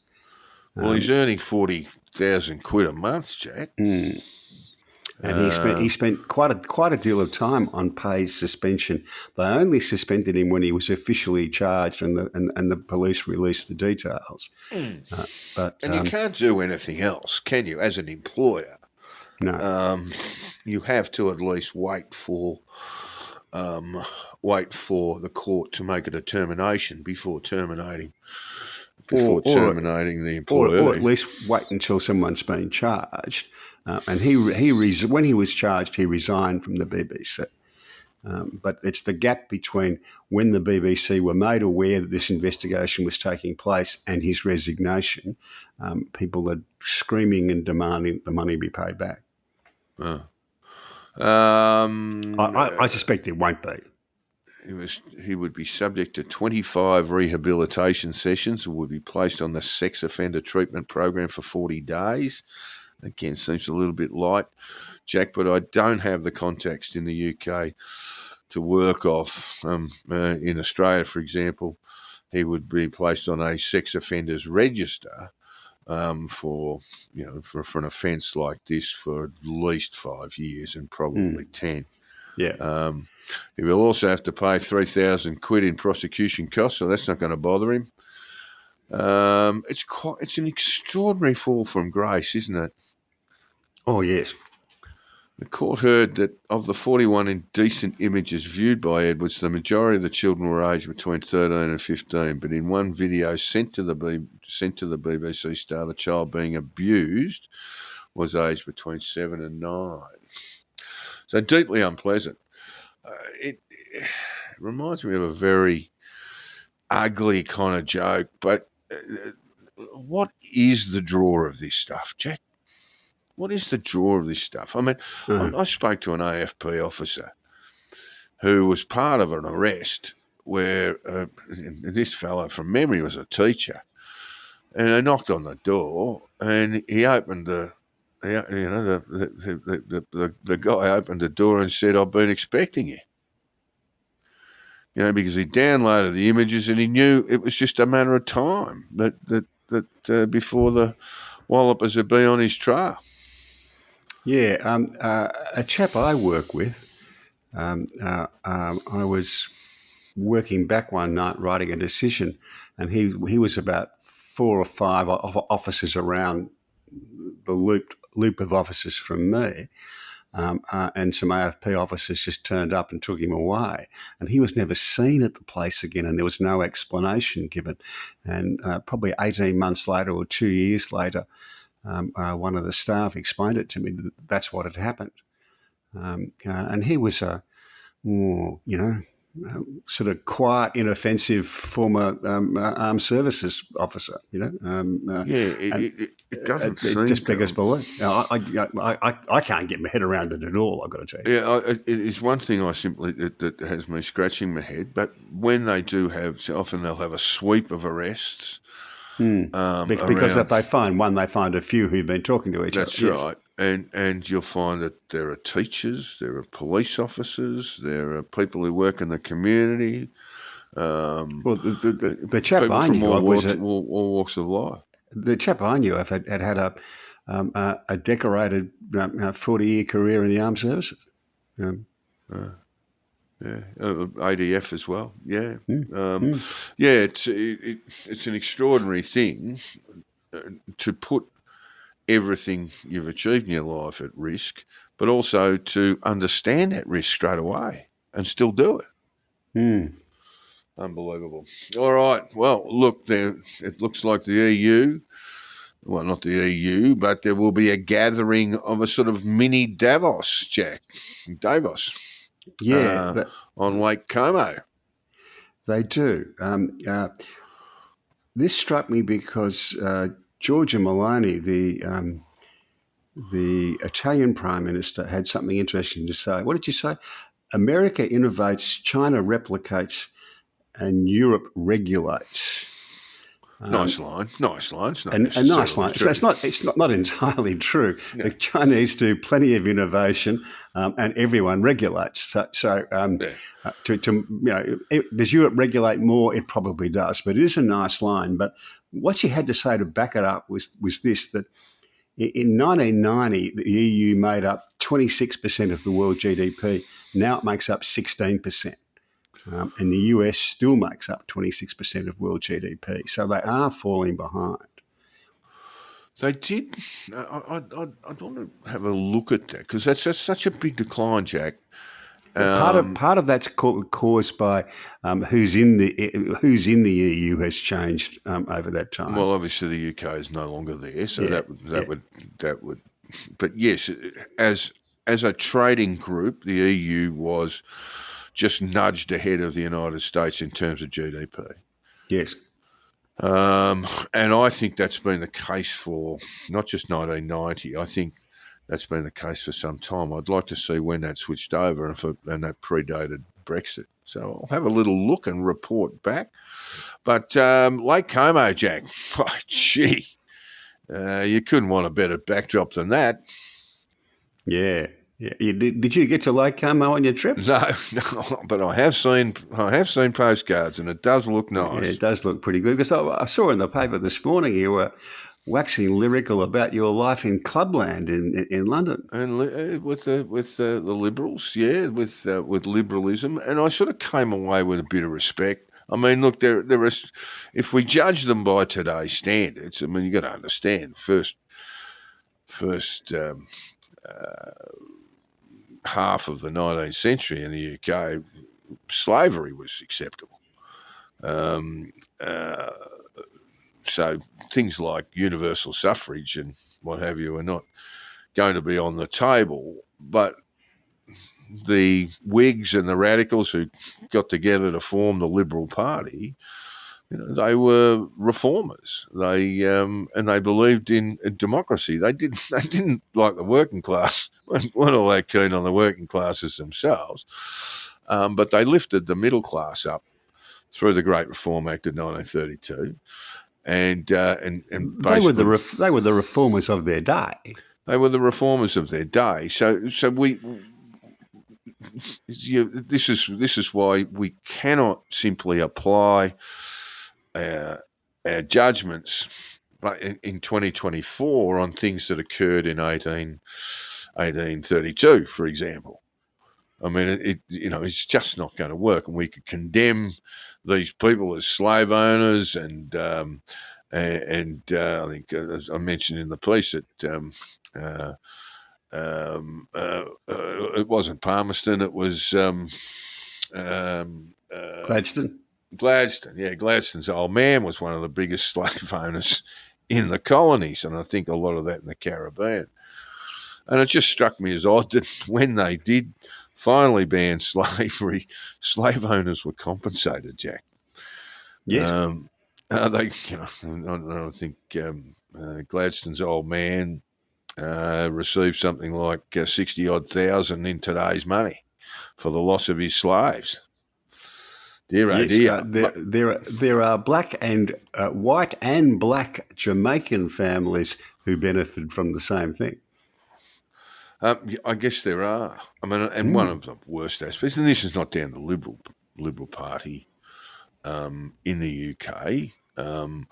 Well, he's earning £40,000 a month, Jack. And he spent quite a deal of time on paid suspension. They only suspended him when he was officially charged, and the police released the details. And you can't do anything else, can you? As an employer, no. You have to at least wait for the court to make a determination before terminating the employee, or at least wait until someone's been charged. And when he was charged, he resigned from the BBC. But it's the gap between when the BBC were made aware that this investigation was taking place and his resignation. People are screaming and demanding that the money be paid back. I suspect it won't be. He would be subject to 25 rehabilitation sessions and would be placed on the sex offender treatment program for 40 days. Again, seems a little bit light, Jack, but I don't have the context in the UK to work off. In Australia, for example, he would be placed on a sex offenders register for an offence like this for at least 5 years and probably 10. Yeah. He will also have to pay £3,000 in prosecution costs, so that's not going to bother him. It's an extraordinary fall from grace, isn't it? Oh, yes. The court heard that of the 41 indecent images viewed by Edwards, the majority of the children were aged between 13 and 15. But in one video sent to the BBC Star, the child being abused was aged between 7 and 9. So deeply unpleasant. It reminds me of a very ugly kind of joke. But what is the draw of this stuff, Jack? What is the draw of this stuff? I mean, I spoke to an AFP officer who was part of an arrest where this fellow, from memory, was a teacher, and they knocked on the door, and he opened the guy opened the door and said, "I've been expecting you." Because he downloaded the images and he knew it was just a matter of time that before the wallopers would be on his trail. Yeah, a chap I work with, I was working back one night writing a decision, and he was about 4 or 5 officers around the loop of officers from me, and some AFP officers just turned up and took him away, and he was never seen at the place again, and there was no explanation given. And probably 18 months later or 2 years later, one of the staff explained it to me that that's what had happened. And he was a sort of quiet, inoffensive former armed services officer, It doesn't seem it just beggars belief. I can't get my head around it at all, I've got to tell you. Yeah, it is one thing that has me scratching my head, but when they do often they'll have a sweep of arrests. Because if they find one, they find a few who've been talking to each other. That's right. And you'll find that there are teachers, there are police officers, there are people who work in the community. Well, the chap I knew from of was all walks of life. The chap I knew of had a decorated 40-year career in the armed services. ADF as well. Yeah, yeah. It's an extraordinary thing to put everything you've achieved in your life at risk, but also to understand that risk straight away and still do it. Unbelievable. All right. Well, look, it looks like the EU. Well, not the EU, but there will be a gathering of a sort of mini Davos, Jack. Davos. Yeah, On Lake Como. they do. This struck me because Giorgia Meloni, the Italian Prime Minister, had something interesting to say. What did you say? America innovates, China replicates, and Europe regulates. Nice line. Nice line. It's not A nice line. true. So it's not entirely true. No. The Chinese do plenty of innovation, and everyone regulates. So does Europe regulate more? It probably does, but it is a nice line. But what she had to say to back it up was this: that in 1990, the EU made up 26% of the world GDP. Now it makes up 16%. And the US still makes up 26% of world GDP. So they are falling behind. They did. I'd want to have a look at that because that's such a big decline, Jack. Part of that's caused by who's in the EU has changed over that time. Well, obviously the UK is no longer there, so that would. But yes, as a trading group, the EU was just nudged ahead of the United States in terms of GDP. Yes. And I think that's been the case for not just 1990. I think that's been the case for some time. I'd like to see when that switched over and that predated Brexit. So I'll have a little look and report back. But Lake Como, Jack, oh, gee, you couldn't want a better backdrop than that. Yeah. Yeah. Did you get to Lake Como on your trip? No, but I have seen postcards, and it does look nice. Yeah, it does look pretty good because I saw in the paper this morning you were waxing lyrical about your life in Clubland in London, and with the Liberals, with liberalism, and I sort of came away with a bit of respect. I mean, look, there is, if we judge them by today's standards, I mean, you got to understand first. Half of the 19th century in the UK, slavery was acceptable. So things like universal suffrage and what have you are not going to be on the table. But the Whigs and the Radicals who got together to form the Liberal Party, they were reformers. They believed in democracy. They didn't like the working class. weren't all that keen on the working classes themselves. But they lifted the middle class up through the Great Reform Act of 1932, and they were the reformers of their day. They were the reformers of their day. So we. This is why we cannot simply apply our judgments in 2024 on things that occurred in 1832, for example. I mean, it's just not going to work, and we could condemn these people as slave owners, and I think as I mentioned in the piece that it wasn't Palmerston, it was Gladstone. Gladstone's old man was one of the biggest slave owners in the colonies, and I think a lot of that in the Caribbean. And it just struck me as odd that when they did finally ban slavery, slave owners were compensated, Jack. Yes. I think Gladstone's old man received something like 60-odd thousand in today's money for the loss of his slaves. There are black and white and black Jamaican families who benefit from the same thing. I guess there are. I mean, and one of the worst aspects, and this is not down the Liberal Party in the UK, and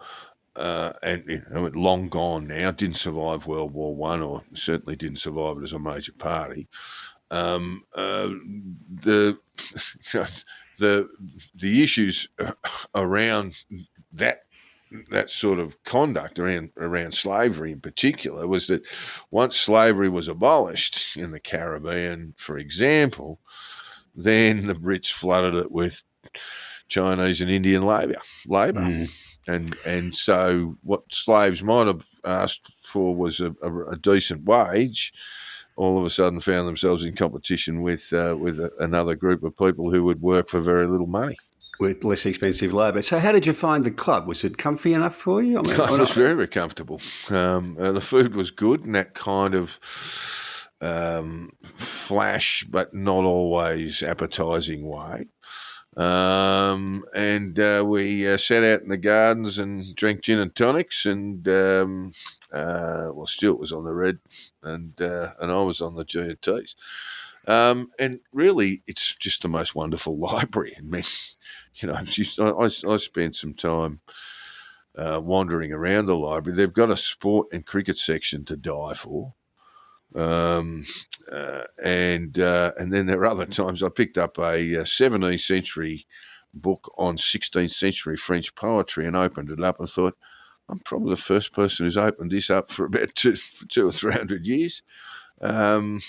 long gone now, didn't survive World War I, or certainly didn't survive it as a major party. the the issues around that sort of conduct around slavery in particular was that once slavery was abolished in the Caribbean, for example, then the Brits flooded it with Chinese and Indian labour. And so what slaves might have asked for was a decent wage, all of a sudden found themselves in competition with another group of people who would work for very little money. With less expensive labour. So how did you find the club? Was it comfy enough for you? I mean, It was very, very comfortable. The food was good in that kind of flash but not always appetising way. We sat out in the gardens and drank gin and tonics, and Stuart was on the red, and I was on the G&Ts. And really, it's just the most wonderful library. I mean, I spent some time wandering around the library. They've got a sport and cricket section to die for. And then there are other times I picked up a 17th century book on 16th century French poetry and opened it up and thought, I'm probably the first person who's opened this up for about 200 or 300 years. Look,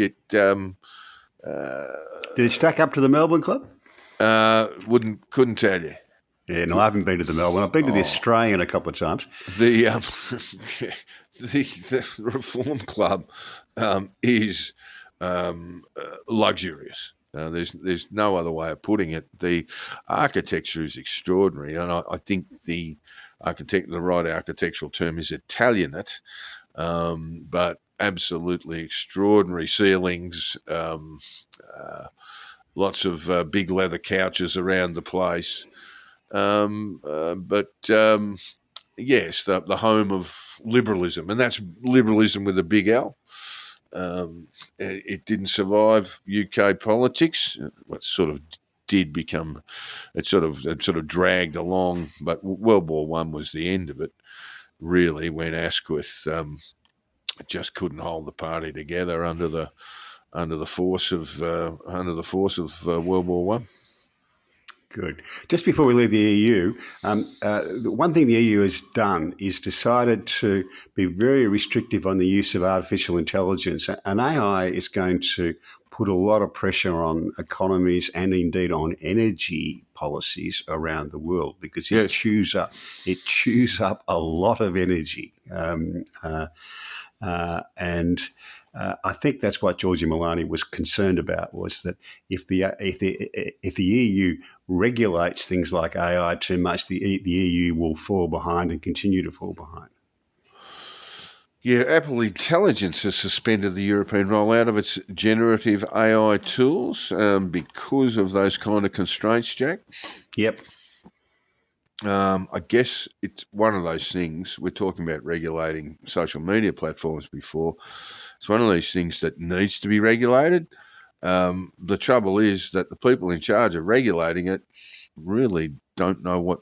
it... Did it stack up to the Melbourne Club? Couldn't tell you. Yeah, no, I haven't been to the Melbourne. I've been to the Australian a couple of times. The Reform Club is luxurious. There's no other way of putting it. The architecture is extraordinary, and I think the right architectural term is Italianate, but absolutely extraordinary ceilings. Lots of big leather couches around the place. Yes, the home of liberalism, and that's liberalism with a big L. It didn't survive UK politics. What sort of did become, it sort of dragged along. But World War One was the end of it, really, when Asquith just couldn't hold the party together under the force of World War One. Good. Just before we leave the EU, one thing the EU has done is decided to be very restrictive on the use of artificial intelligence. And AI is going to put a lot of pressure on economies and indeed on energy policies around the world because it chews up a lot of energy. I think that's what Giorgia Meloni was concerned about, was that if the EU regulates things like AI too much, the EU will fall behind and continue to fall behind. Yeah, Apple Intelligence has suspended the European rollout of its generative AI tools because of those kind of constraints, Jack. Yep. I guess it's one of those things. We're talking about regulating social media platforms before. It's one of these things that needs to be regulated. The trouble is that the people in charge of regulating it really don't know what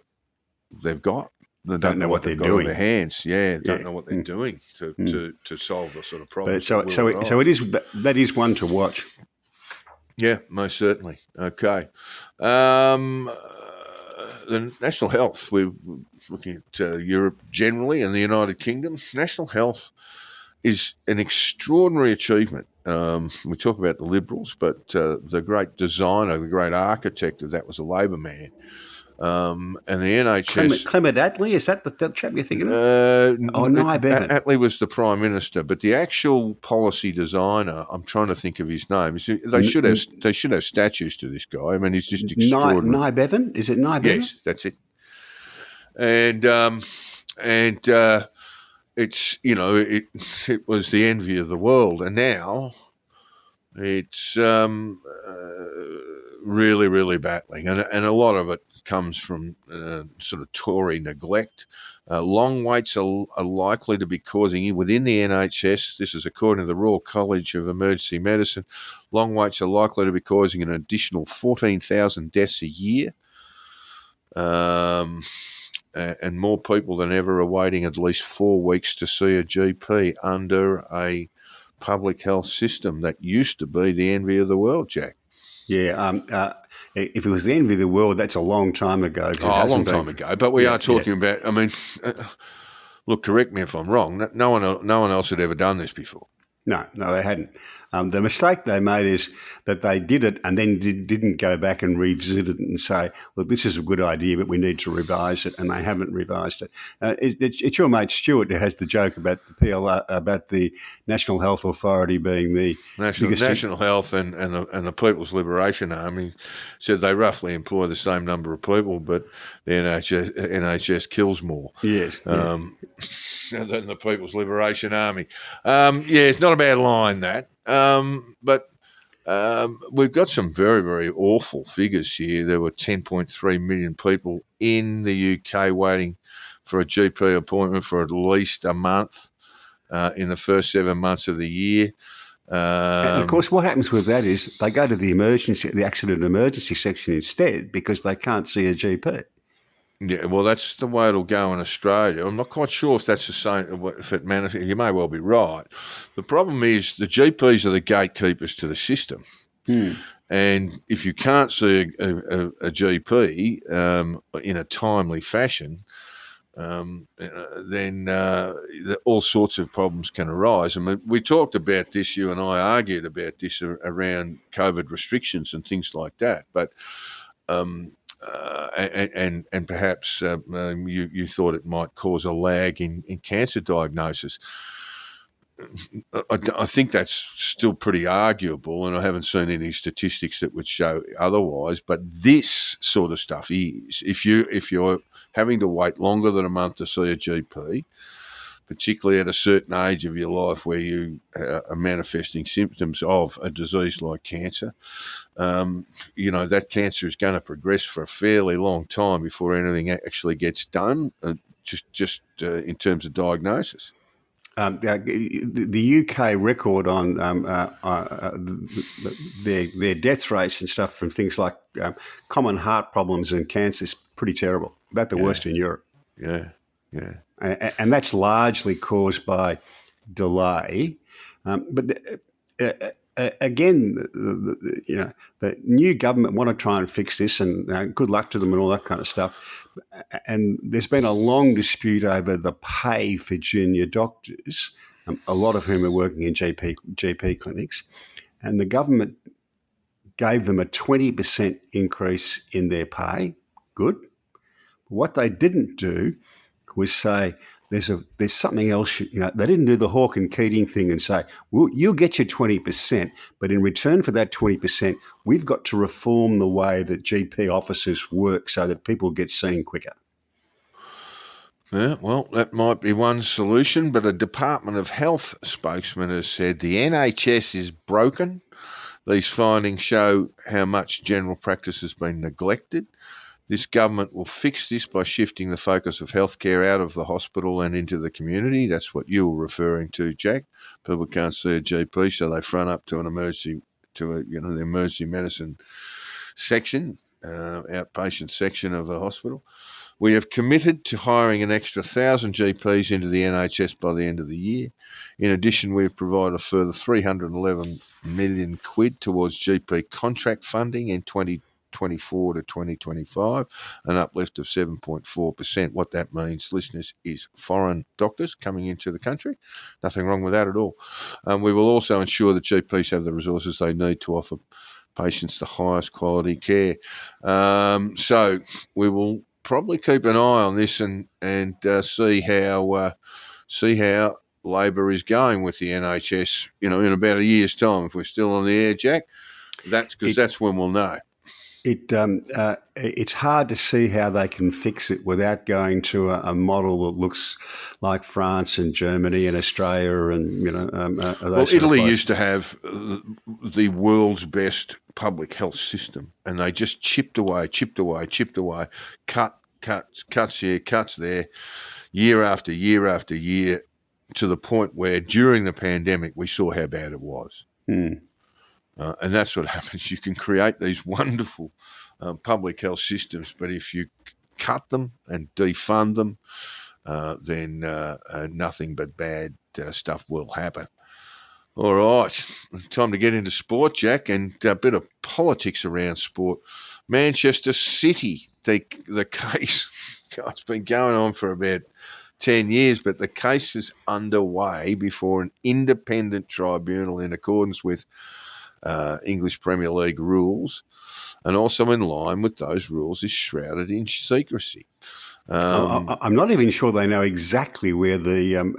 they've got. They don't know what they've got in their hands. Don't know what they're doing to solve the sort of problem. So that is one to watch. Yeah, most certainly. Okay. The national health, we're looking at Europe generally and the United Kingdom. National health is an extraordinary achievement. We talk about the Liberals, but the great designer, the great architect of that was a Labor man. And the NHS... Clement Attlee, is that the chap you're thinking of? Nye Bevan. Attlee was the Prime Minister, but the actual policy designer, I'm trying to think of his name. They should have statues to this guy. I mean, he's just extraordinary. Nye Bevan? Is it Nye Bevan? Yes, that's it. And it's, it was the envy of the world, and now it's really, really battling, and a lot of it comes from sort of Tory neglect. Long waits are likely to be causing, within the NHS, this is according to the Royal College of Emergency Medicine, long waits are likely to be causing an additional 14,000 deaths a year, and more people than ever are waiting at least 4 weeks to see a GP under a public health system that used to be the envy of the world, Jack. Yeah, if it was the envy of the world, that's a long time ago. 'Cause it A long hasn't time been. ago. But we are talking about, I mean, look, correct me if I'm wrong, no one else had ever done this before. No, they hadn't. The mistake they made is that they did it and then didn't go back and revisit it and say, look, this is a good idea, but we need to revise it, and they haven't revised it. It's your mate Stuart who has the joke about the PLR, about the National Health Authority being the National Health and the People's Liberation Army said they roughly employ the same number of people, but the NHS kills more. Yes. Than the People's Liberation Army. It's not a bad line, that. But we've got some very, very awful figures here. There were 10.3 million people in the UK waiting for a GP appointment for at least a month in the first 7 months of the year. And of course, what happens with that is they go to the accident emergency section instead because they can't see a GP. Yeah, well, that's the way it'll go in Australia. I'm not quite sure if that's the same. If it manifests, you may well be right. The problem is the GPs are the gatekeepers to the system, and if you can't see a GP in a timely fashion, then all sorts of problems can arise. I mean, we talked about this. You and I argued about this around COVID restrictions and things like that, but. And perhaps you thought it might cause a lag in cancer diagnosis. I think that's still pretty arguable, and I haven't seen any statistics that would show otherwise. But this sort of stuff is, if you're having to wait longer than a month to see a GP, particularly at a certain age of your life where you are manifesting symptoms of a disease like cancer, that cancer is going to progress for a fairly long time before anything actually gets done, just in terms of diagnosis. The UK record on their death rates and stuff from things like common heart problems and cancer is pretty terrible, about the worst in Europe. Yeah. And that's largely caused by delay. Again, the new government want to try and fix this, and good luck to them and all that kind of stuff. And there's been a long dispute over the pay for junior doctors, a lot of whom are working in GP clinics, and the government gave them a 20% increase in their pay. Good. What they didn't do was say there's something else. They didn't do the Hawke and Keating thing and say, well, you'll get your 20%, but in return for that 20%, we've got to reform the way that GP offices work so that people get seen quicker. Yeah, well, that might be one solution, but a Department of Health spokesman has said the NHS is broken. These findings show how much general practice has been neglected. This government will fix this by shifting the focus of healthcare out of the hospital and into the community. That's what you were referring to, Jack. People can't see a GP, so they front up to the emergency medicine section, outpatient section of the hospital. We have committed to hiring an extra 1,000 GPs into the NHS by the end of the year. In addition, we have provided a further 311 million quid towards GP contract funding in 2024 to 2025, an uplift of 7.4%. What that means, listeners, is foreign doctors coming into the country. Nothing wrong with that at all. We will also ensure that GPs have the resources they need to offer patients the highest quality care. So we will probably keep an eye on this and see how Labor is going with the NHS, in about a year's time. If we're still on the air, Jack, that's when we'll know. It's hard to see how they can fix it without going to a model that looks like France and Germany and Australia and those Italy used to have the world's best public health system, and they just chipped away, cuts here, cuts there, year after year after year, to the point where during the pandemic we saw how bad it was. And that's what happens. You can create these wonderful public health systems, but if you cut them and defund them, then nothing but bad stuff will happen. All right, time to get into sport, Jack, and a bit of politics around sport. Manchester City, the case, God, it's been going on for about 10 years, but the case is underway before an independent tribunal in accordance with English Premier League rules, and also in line with those rules is shrouded in secrecy. I'm not even sure they know exactly where the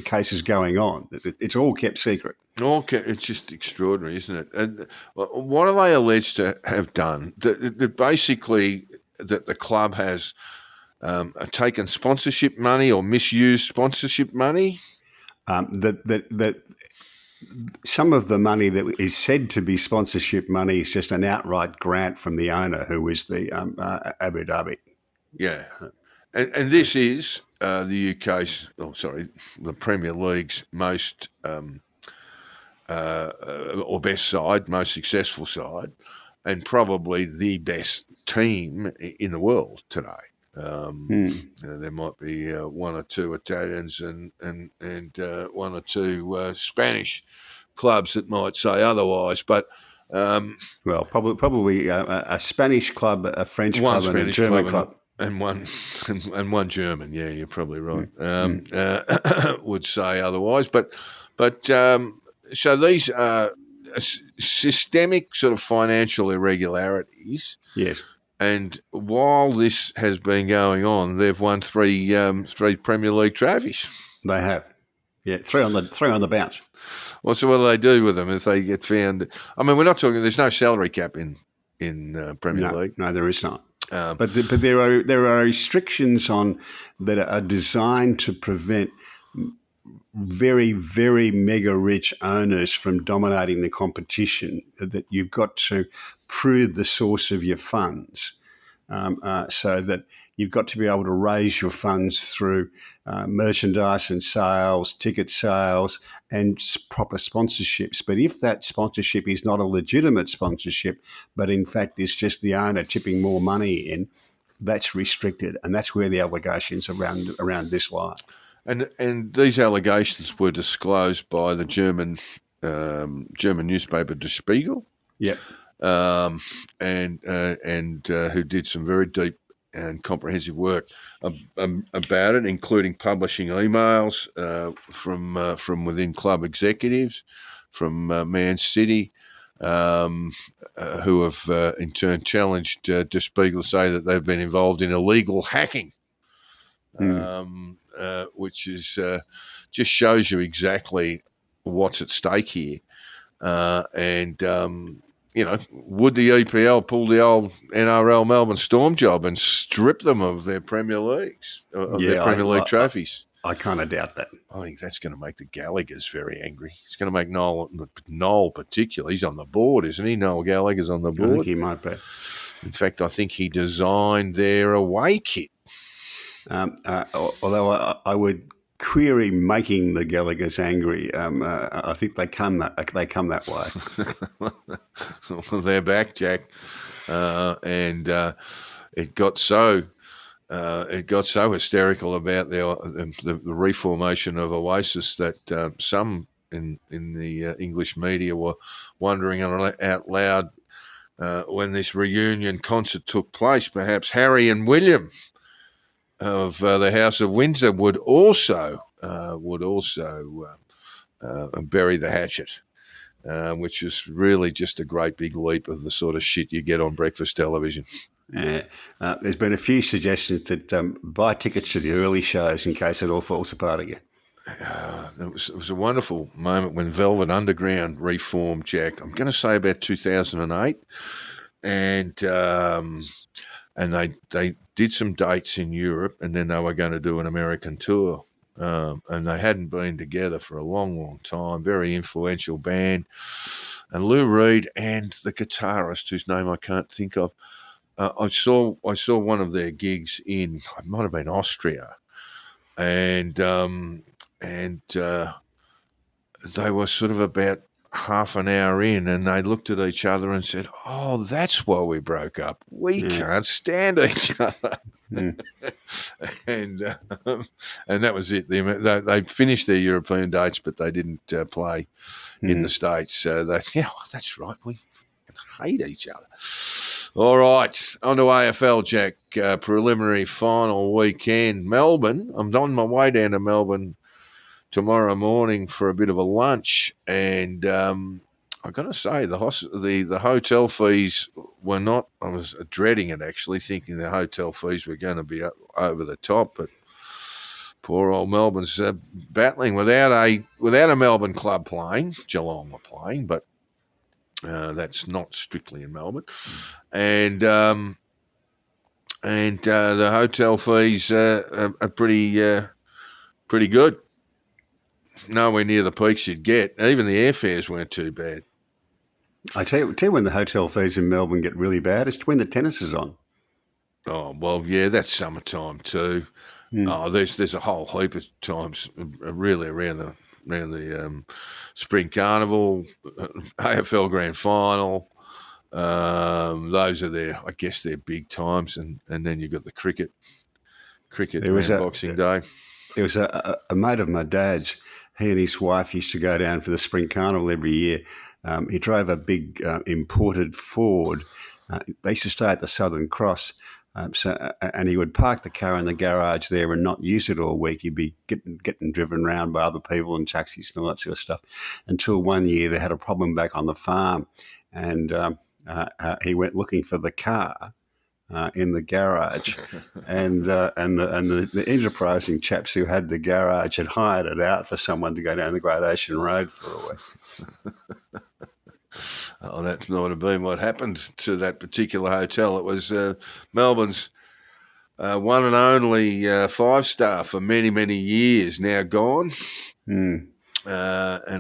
case is going on. It's all kept secret. Okay, it's just extraordinary, isn't it? And what are they alleged to have done? That basically that the club has taken sponsorship money or misused sponsorship money. That some of the money that is said to be sponsorship money is just an outright grant from the owner, who is the Abu Dhabi. Yeah, and this is the UK's, the Premier League's most or best side, most successful side, and probably the best team in the world today. There might be one or two Italians and one or two Spanish clubs that might say otherwise, but well, probably a Spanish club, a French club, and a German club. And one German. Yeah, you're probably right. Would say otherwise, but so these are systemic sort of financial irregularities. Yes. And while this has been going on, they've won three Premier League trophies. They have, yeah, three on the bounce. Well, so what do they do with them if they get found? I mean, we're not talking. There's no salary cap in Premier League. No, there is not. But there are restrictions on that are designed to prevent very, very mega rich owners from dominating the competition. That you've got to prove the source of your funds, so that you've got to be able to raise your funds through merchandise and sales, ticket sales, and proper sponsorships. But if that sponsorship is not a legitimate sponsorship, but in fact is just the owner tipping more money in, that's restricted, and that's where the allegations around this lie. And these allegations were disclosed by the German newspaper Der Spiegel. Yep. And who did some very deep and comprehensive work about it, including publishing emails from within club executives, from Man City, who have in turn challenged Der Spiegel to say that they've been involved in illegal hacking, which is just shows you exactly what's at stake here, you know, would the EPL pull the old NRL Melbourne Storm job and strip them of their Premier Leagues, their Premier League trophies? I kind of doubt that. I think that's going to make the Gallaghers very angry. It's going to make Noel particularly. He's on the board, isn't he? Noel Gallagher's on the board. I think he might be. In fact, I think he designed their away kit. Although I would query making the Gallaghers angry. I think they come that way. Well, they're back, Jack, and it got so hysterical about the reformation of Oasis that some in the English media were wondering out loud when this reunion concert took place, perhaps Harry and William of the House of Windsor would also bury the hatchet, which is really just a great big leap of the sort of shit you get on breakfast television. There's been a few suggestions that buy tickets to the early shows in case it all falls apart again. It was a wonderful moment when Velvet Underground reformed, Jack. I'm going to say about 2008, and they did some dates in Europe, and then they were going to do an American tour. And they hadn't been together for a long, long time. Very influential band. And Lou Reed and the guitarist, whose name I can't think of, I saw one of their gigs in, it might have been Austria, and they were sort of about half an hour in, and they looked at each other and said, "Oh, that's why we broke up. We can't stand each other." and that was it. They finished their European dates, but they didn't play in the States. So that's right. We hate each other. All right, on to AFL, Jack. Preliminary final weekend. Melbourne. I'm on my way down to Melbourne tomorrow morning for a bit of a lunch, and I've got to say the hotel fees were not. I was dreading it actually, thinking the hotel fees were going to be over the top, but poor old Melbourne's battling without a Melbourne club playing. Geelong were playing, but that's not strictly in Melbourne, and the hotel fees are pretty good. Nowhere near the peaks you'd get. Even the airfares weren't too bad. I tell you when the hotel fees in Melbourne get really bad, it's when the tennis is on. Oh, well, yeah, that's summertime too. Oh, there's a whole heap of times really around the Spring Carnival, AFL Grand Final. Those are I guess they're big times, and then you've got the cricket around Boxing Day. There was a mate of my dad's. He and his wife used to go down for the Spring Carnival every year. He drove a big imported Ford. They used to stay at the Southern Cross. And he would park the car in the garage there and not use it all week. He'd be getting driven around by other people and taxis and all that sort of stuff. Until one year they had a problem back on the farm, and he went looking for the car in the garage, and the enterprising chaps who had the garage had hired it out for someone to go down the Great Ocean Road for a week. Oh, that might have been what happened to that particular hotel. It was Melbourne's one and only 5-star for many, many years, now gone, and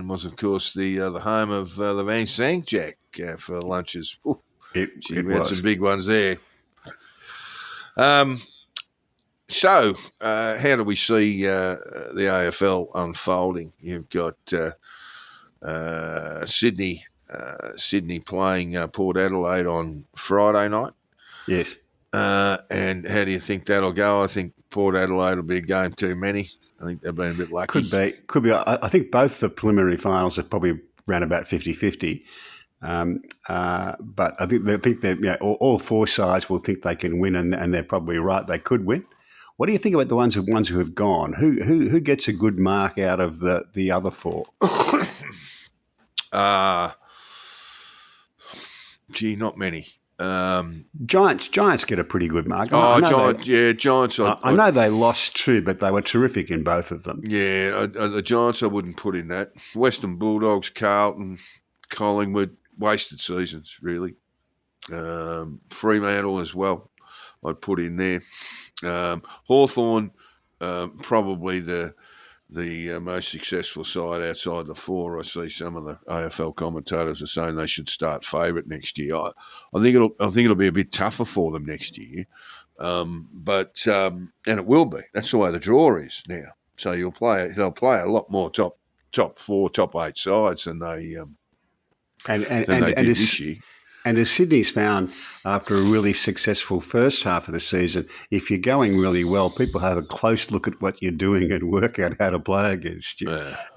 was, of course, the home of the Van Sank Jack for lunches. Ooh, we had some big ones there. So, how do we see the AFL unfolding? You've got Sydney playing Port Adelaide on Friday night. Yes. And how do you think that'll go? I think Port Adelaide will be a game too many. I think they've been a bit lucky. Could be. I think both the preliminary finals are probably around about 50-50. But I think that all four sides will think they can win, and they're probably right. They could win. What do you think about the ones who have gone? Who gets a good mark out of the other four? Not many. Giants get a pretty good mark. Giants. I know they lost two, but they were terrific in both of them. Yeah, the Giants I wouldn't put in that. Western Bulldogs, Carlton, Collingwood, wasted seasons, really. Fremantle as well, I'd put in there. Hawthorn, probably the most successful side outside the four. I see some of the AFL commentators are saying they should start favourite next year. I think it'll be a bit tougher for them next year, but and it will be. That's the way the draw is now. So they'll play a lot more top 4, top 8 sides than they did this year. And as Sydney's found after a really successful first half of the season, if you're going really well, people have a close look at what you're doing and work out how to play against you.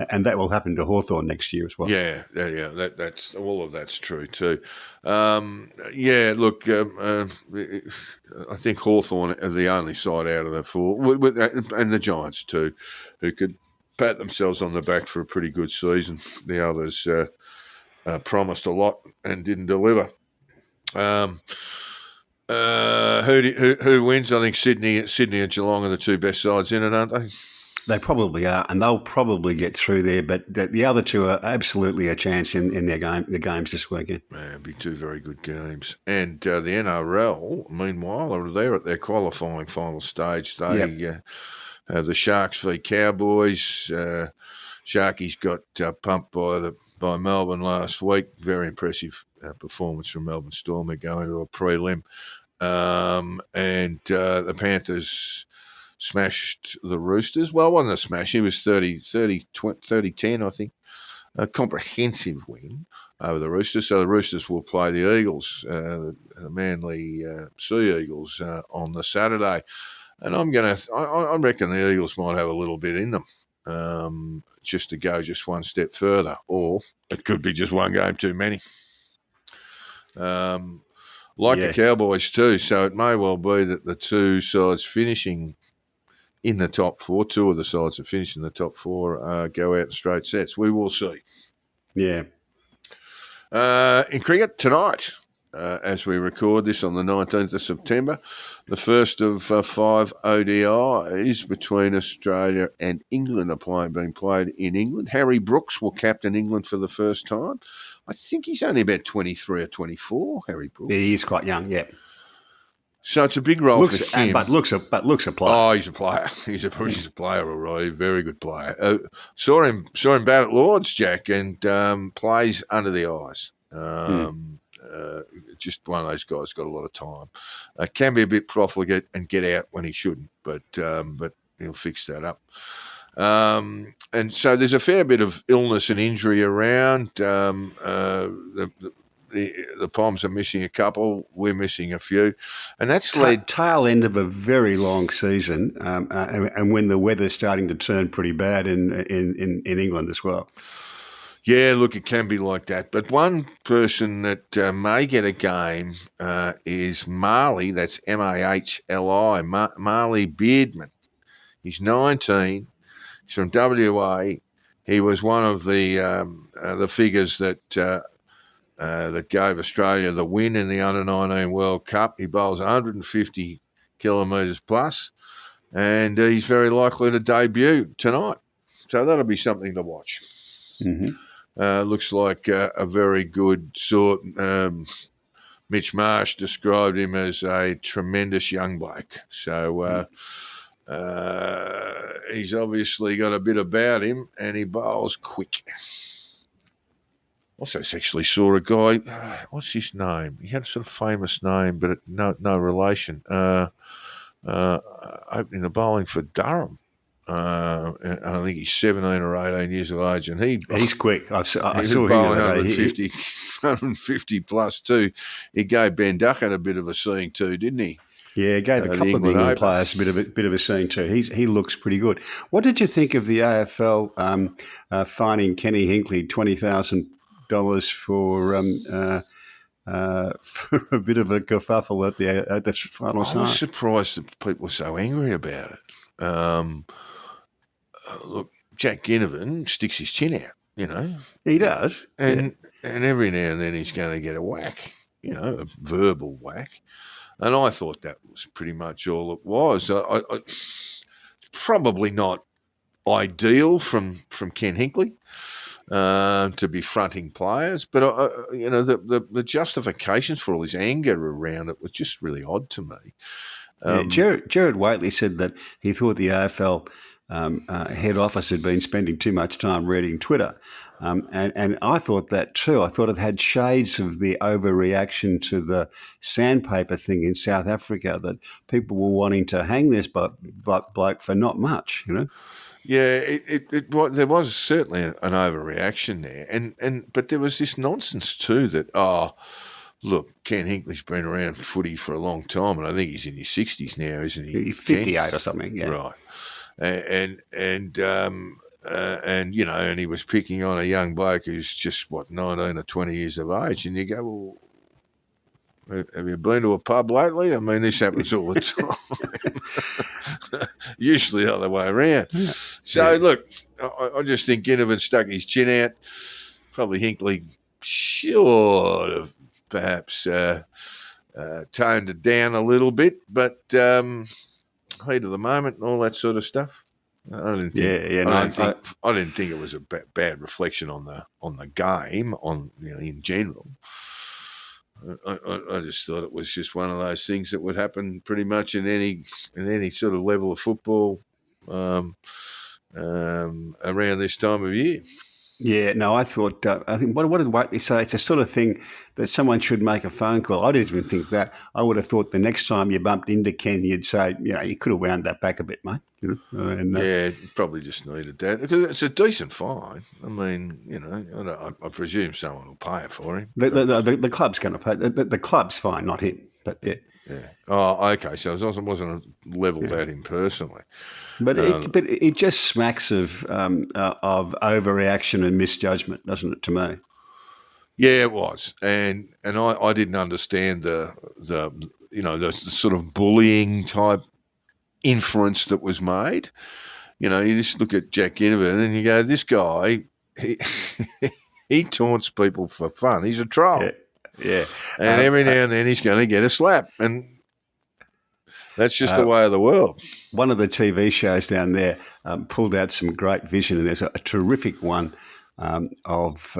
And that will happen to Hawthorn next year as well. Yeah. That's all of that's true too. I think Hawthorn are the only side out of the four, and the Giants too, who could pat themselves on the back for a pretty good season. The others promised a lot and didn't deliver. Who wins? I think Sydney and Geelong are the two best sides in it, aren't they? They probably are, and they'll probably get through there. But the other two are absolutely a chance in the games this weekend. It'll be two very good games. And the NRL, meanwhile, are there at their qualifying final stage. They have the Sharks v Cowboys. Sharkies got pumped by Melbourne last week. Very impressive performance from Melbourne Storm. They're going to a prelim. And the Panthers smashed the Roosters. Well, it wasn't a smash. It was 30-10, I think. a comprehensive win over the Roosters. So the Roosters will play the Eagles, the Manly Sea Eagles, on the Saturday. And I reckon the Eagles might have a little bit in them, just to go just one step further, or it could be just one game too many. The Cowboys too, so it may well be that the two sides finishing in the top four, two of the sides that finish in the top four, go out in straight sets. We will see. Yeah. In cricket tonight, as we record this on the 19th of September, the first of 5 ODIs between Australia and England are being played in England. Harry Brooks will captain England for the first time. I think he's only about 23 or 24, Harry Brooks. Yeah, he's quite young, yeah. So it's a big role for him. But looks a player. Oh, he's a player. He's a player, all right. Very good player. Saw him bat at Lords, Jack, and plays under the eyes. Just one of those guys got a lot of time. Can be a bit profligate and get out when he shouldn't, but he'll fix that up. And so there's a fair bit of illness and injury around. The Poms are missing a couple. We're missing a few, and that's led tail end of a very long season, and when the weather's starting to turn pretty bad in England as well. Yeah, look, it can be like that. But one person that may get a game is Marley. That's Mahli, Marley Beardman. He's 19. He's from WA. He was one of the figures that gave Australia the win in the Under-19 World Cup. He bowls 150 kilometres plus, and he's very likely to debut tonight. So that'll be something to watch. Mm-hmm. Looks like a very good sort. Mitch Marsh described him as a tremendous young bloke. So he's obviously got a bit about him, and he bowls quick. Also actually saw a guy, what's his name? He had a sort of famous name, but no relation, opening the bowling for Durham. And I think he's 17 or 18 years of age, and he's quick. I saw him 150 plus too. He gave Ben Duckett a bit of a seeing too, didn't he? Yeah, he gave a couple of the England players a bit of a seeing too. He looks pretty good. What did you think of the AFL fining Kenny Hinkley $20,000 for a bit of a kerfuffle at the final side? I was surprised that people were so angry about it. Look, Jack Ginnivan sticks his chin out, you know. He does. And every now and then he's going to get a whack, you know, a verbal whack. And I thought that was pretty much all it was. It's probably not ideal from Ken Hinkley to be fronting players, but, you know, the justifications for all his anger around it was just really odd to me. Gerard Whateley said that he thought the AFL head office had been spending too much time reading Twitter. And I thought that too. I thought it had shades of the overreaction to the sandpaper thing in South Africa, that people were wanting to hang this bloke for not much, you know? Yeah, there was certainly an overreaction there. But there was this nonsense too that, look, Ken Hinkley's been around footy for a long time, and I think he's in his 60s now, isn't he? He's 58 or something, yeah. Right. And you know, and he was picking on a young bloke who's just 19 or 20 years of age, and you go, well, have you been to a pub lately? I mean, this happens all the time. Usually the other way around. Yeah. So look, I just think Ginnivan stuck his chin out. Probably Hinkley should have perhaps toned it down a little bit, but heat of the moment and all that sort of stuff. I didn't think it was a bad reflection on the game, in general. I just thought it was just one of those things that would happen pretty much in any sort of level of football around this time of year. Yeah, no, I thought, I think, what did Waitley say? It's a sort of thing that someone should make a phone call. I didn't even think that. I would have thought the next time you bumped into Ken, you'd say, you could have wound that back a bit, mate. And, Yeah, probably just needed that because it's a decent fine. I mean, I presume someone will pay it for him. the club's going to pay. The club's fine, not him. But yeah. Yeah. Oh, okay. So it wasn't levelled at him personally. But it just smacks of overreaction and misjudgment, doesn't it? To me. Yeah, it was, and I didn't understand the sort of bullying type inference that was made. You just look at Jack Ginnivan and you go, this guy, he taunts people for fun. He's a troll. Yeah. And every now and then he's going to get a slap, and that's just the way of the world. One of the TV shows down there pulled out some great vision, and there's a terrific one of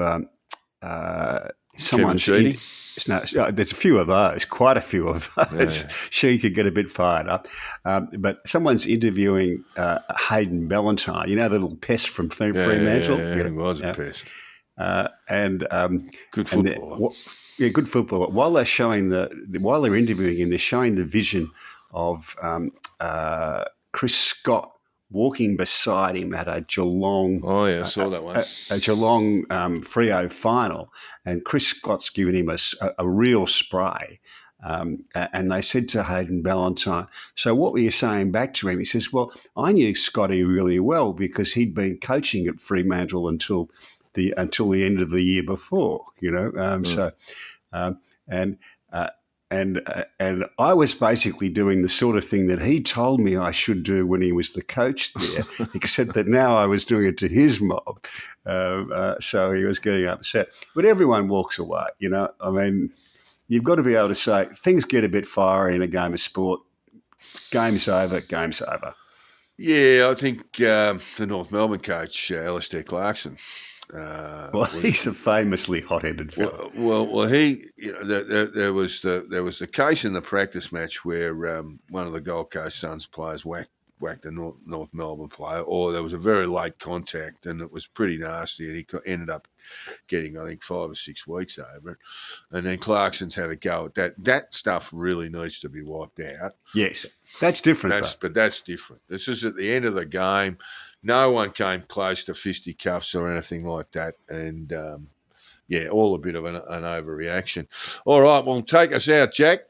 someone's. There's a few of those, quite a few of those. Yeah. She could get a bit fired up. But someone's interviewing Hayden Ballantyne, the little pest from Fremantle. Yeah, he was a pest. Good footballer. Good footballer. While they're interviewing him, they're showing the vision of Chris Scott walking beside him at a Geelong. Oh yeah, I saw that one. A Geelong Freo final, and Chris Scott's given him a real spray. And they said to Hayden Ballantyne, "So what were you saying back to him?" He says, "Well, I knew Scotty really well because he'd been coaching at Fremantle until the end of the year before, And I was basically doing the sort of thing that he told me I should do when he was the coach there, except that now I was doing it to his mob. So he was getting upset. But everyone walks away, I mean, you've got to be able to say things get a bit fiery in a game of sport. Game's over, game's over. Yeah, I think the North Melbourne coach, Alistair Clarkson, he's a famously hot-headed fellow. Well, he, there was the case in the practice match where one of the Gold Coast Suns players whacked a North Melbourne player, or there was a very late contact, and it was pretty nasty, and he ended up getting, I think, 5 or 6 weeks over it. And then Clarkson's had a go at that. That stuff really needs to be wiped out. Yes, that's different. But that's different. This is at the end of the game. No one came close to fisticuffs or anything like that. And, all a bit of an overreaction. All right, well, take us out, Jack.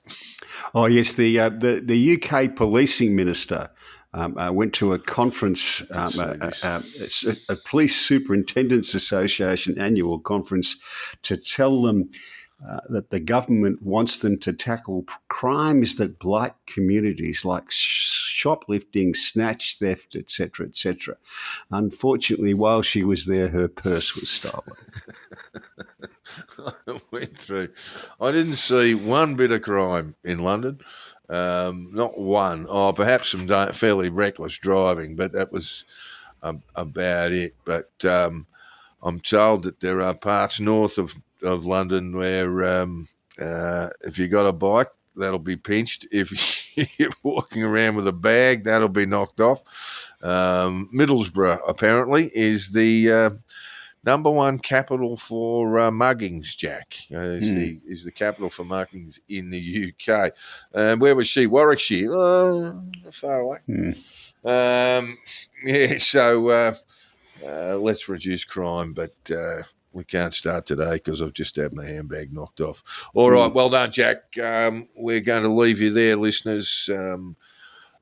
Oh, yes, the UK policing minister went to a conference, a Police Superintendents Association annual conference, to tell them that the government wants them to tackle crimes that blight communities like shoplifting, snatch, theft, etc., etc. Unfortunately, while she was there, her purse was stolen. I went through. I didn't see one bit of crime in London. Not one. Oh, perhaps some fairly reckless driving, but that was about it. But I'm told that there are parts north of London where if you got a bike, that'll be pinched. If you're walking around with a bag, that'll be knocked off. Middlesbrough, apparently, is the number one capital for muggings, Jack. Is the capital for muggings in the UK. Where was she? Warwickshire. Far away. So let's reduce crime, but we can't start today because I've just had my handbag knocked off. All right, well done, Jack. We're going to leave you there, listeners, and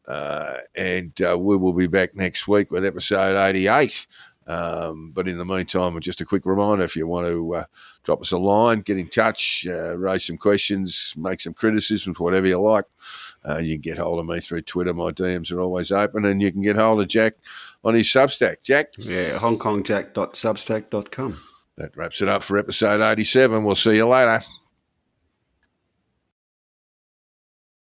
we will be back next week with episode 88. But in the meantime, just a quick reminder, if you want to drop us a line, get in touch, raise some questions, make some criticisms, whatever you like, you can get hold of me through Twitter. My DMs are always open, and you can get hold of Jack on his Substack. Jack? Yeah, hongkongjack.substack.com. That wraps it up for episode 87. We'll see you later.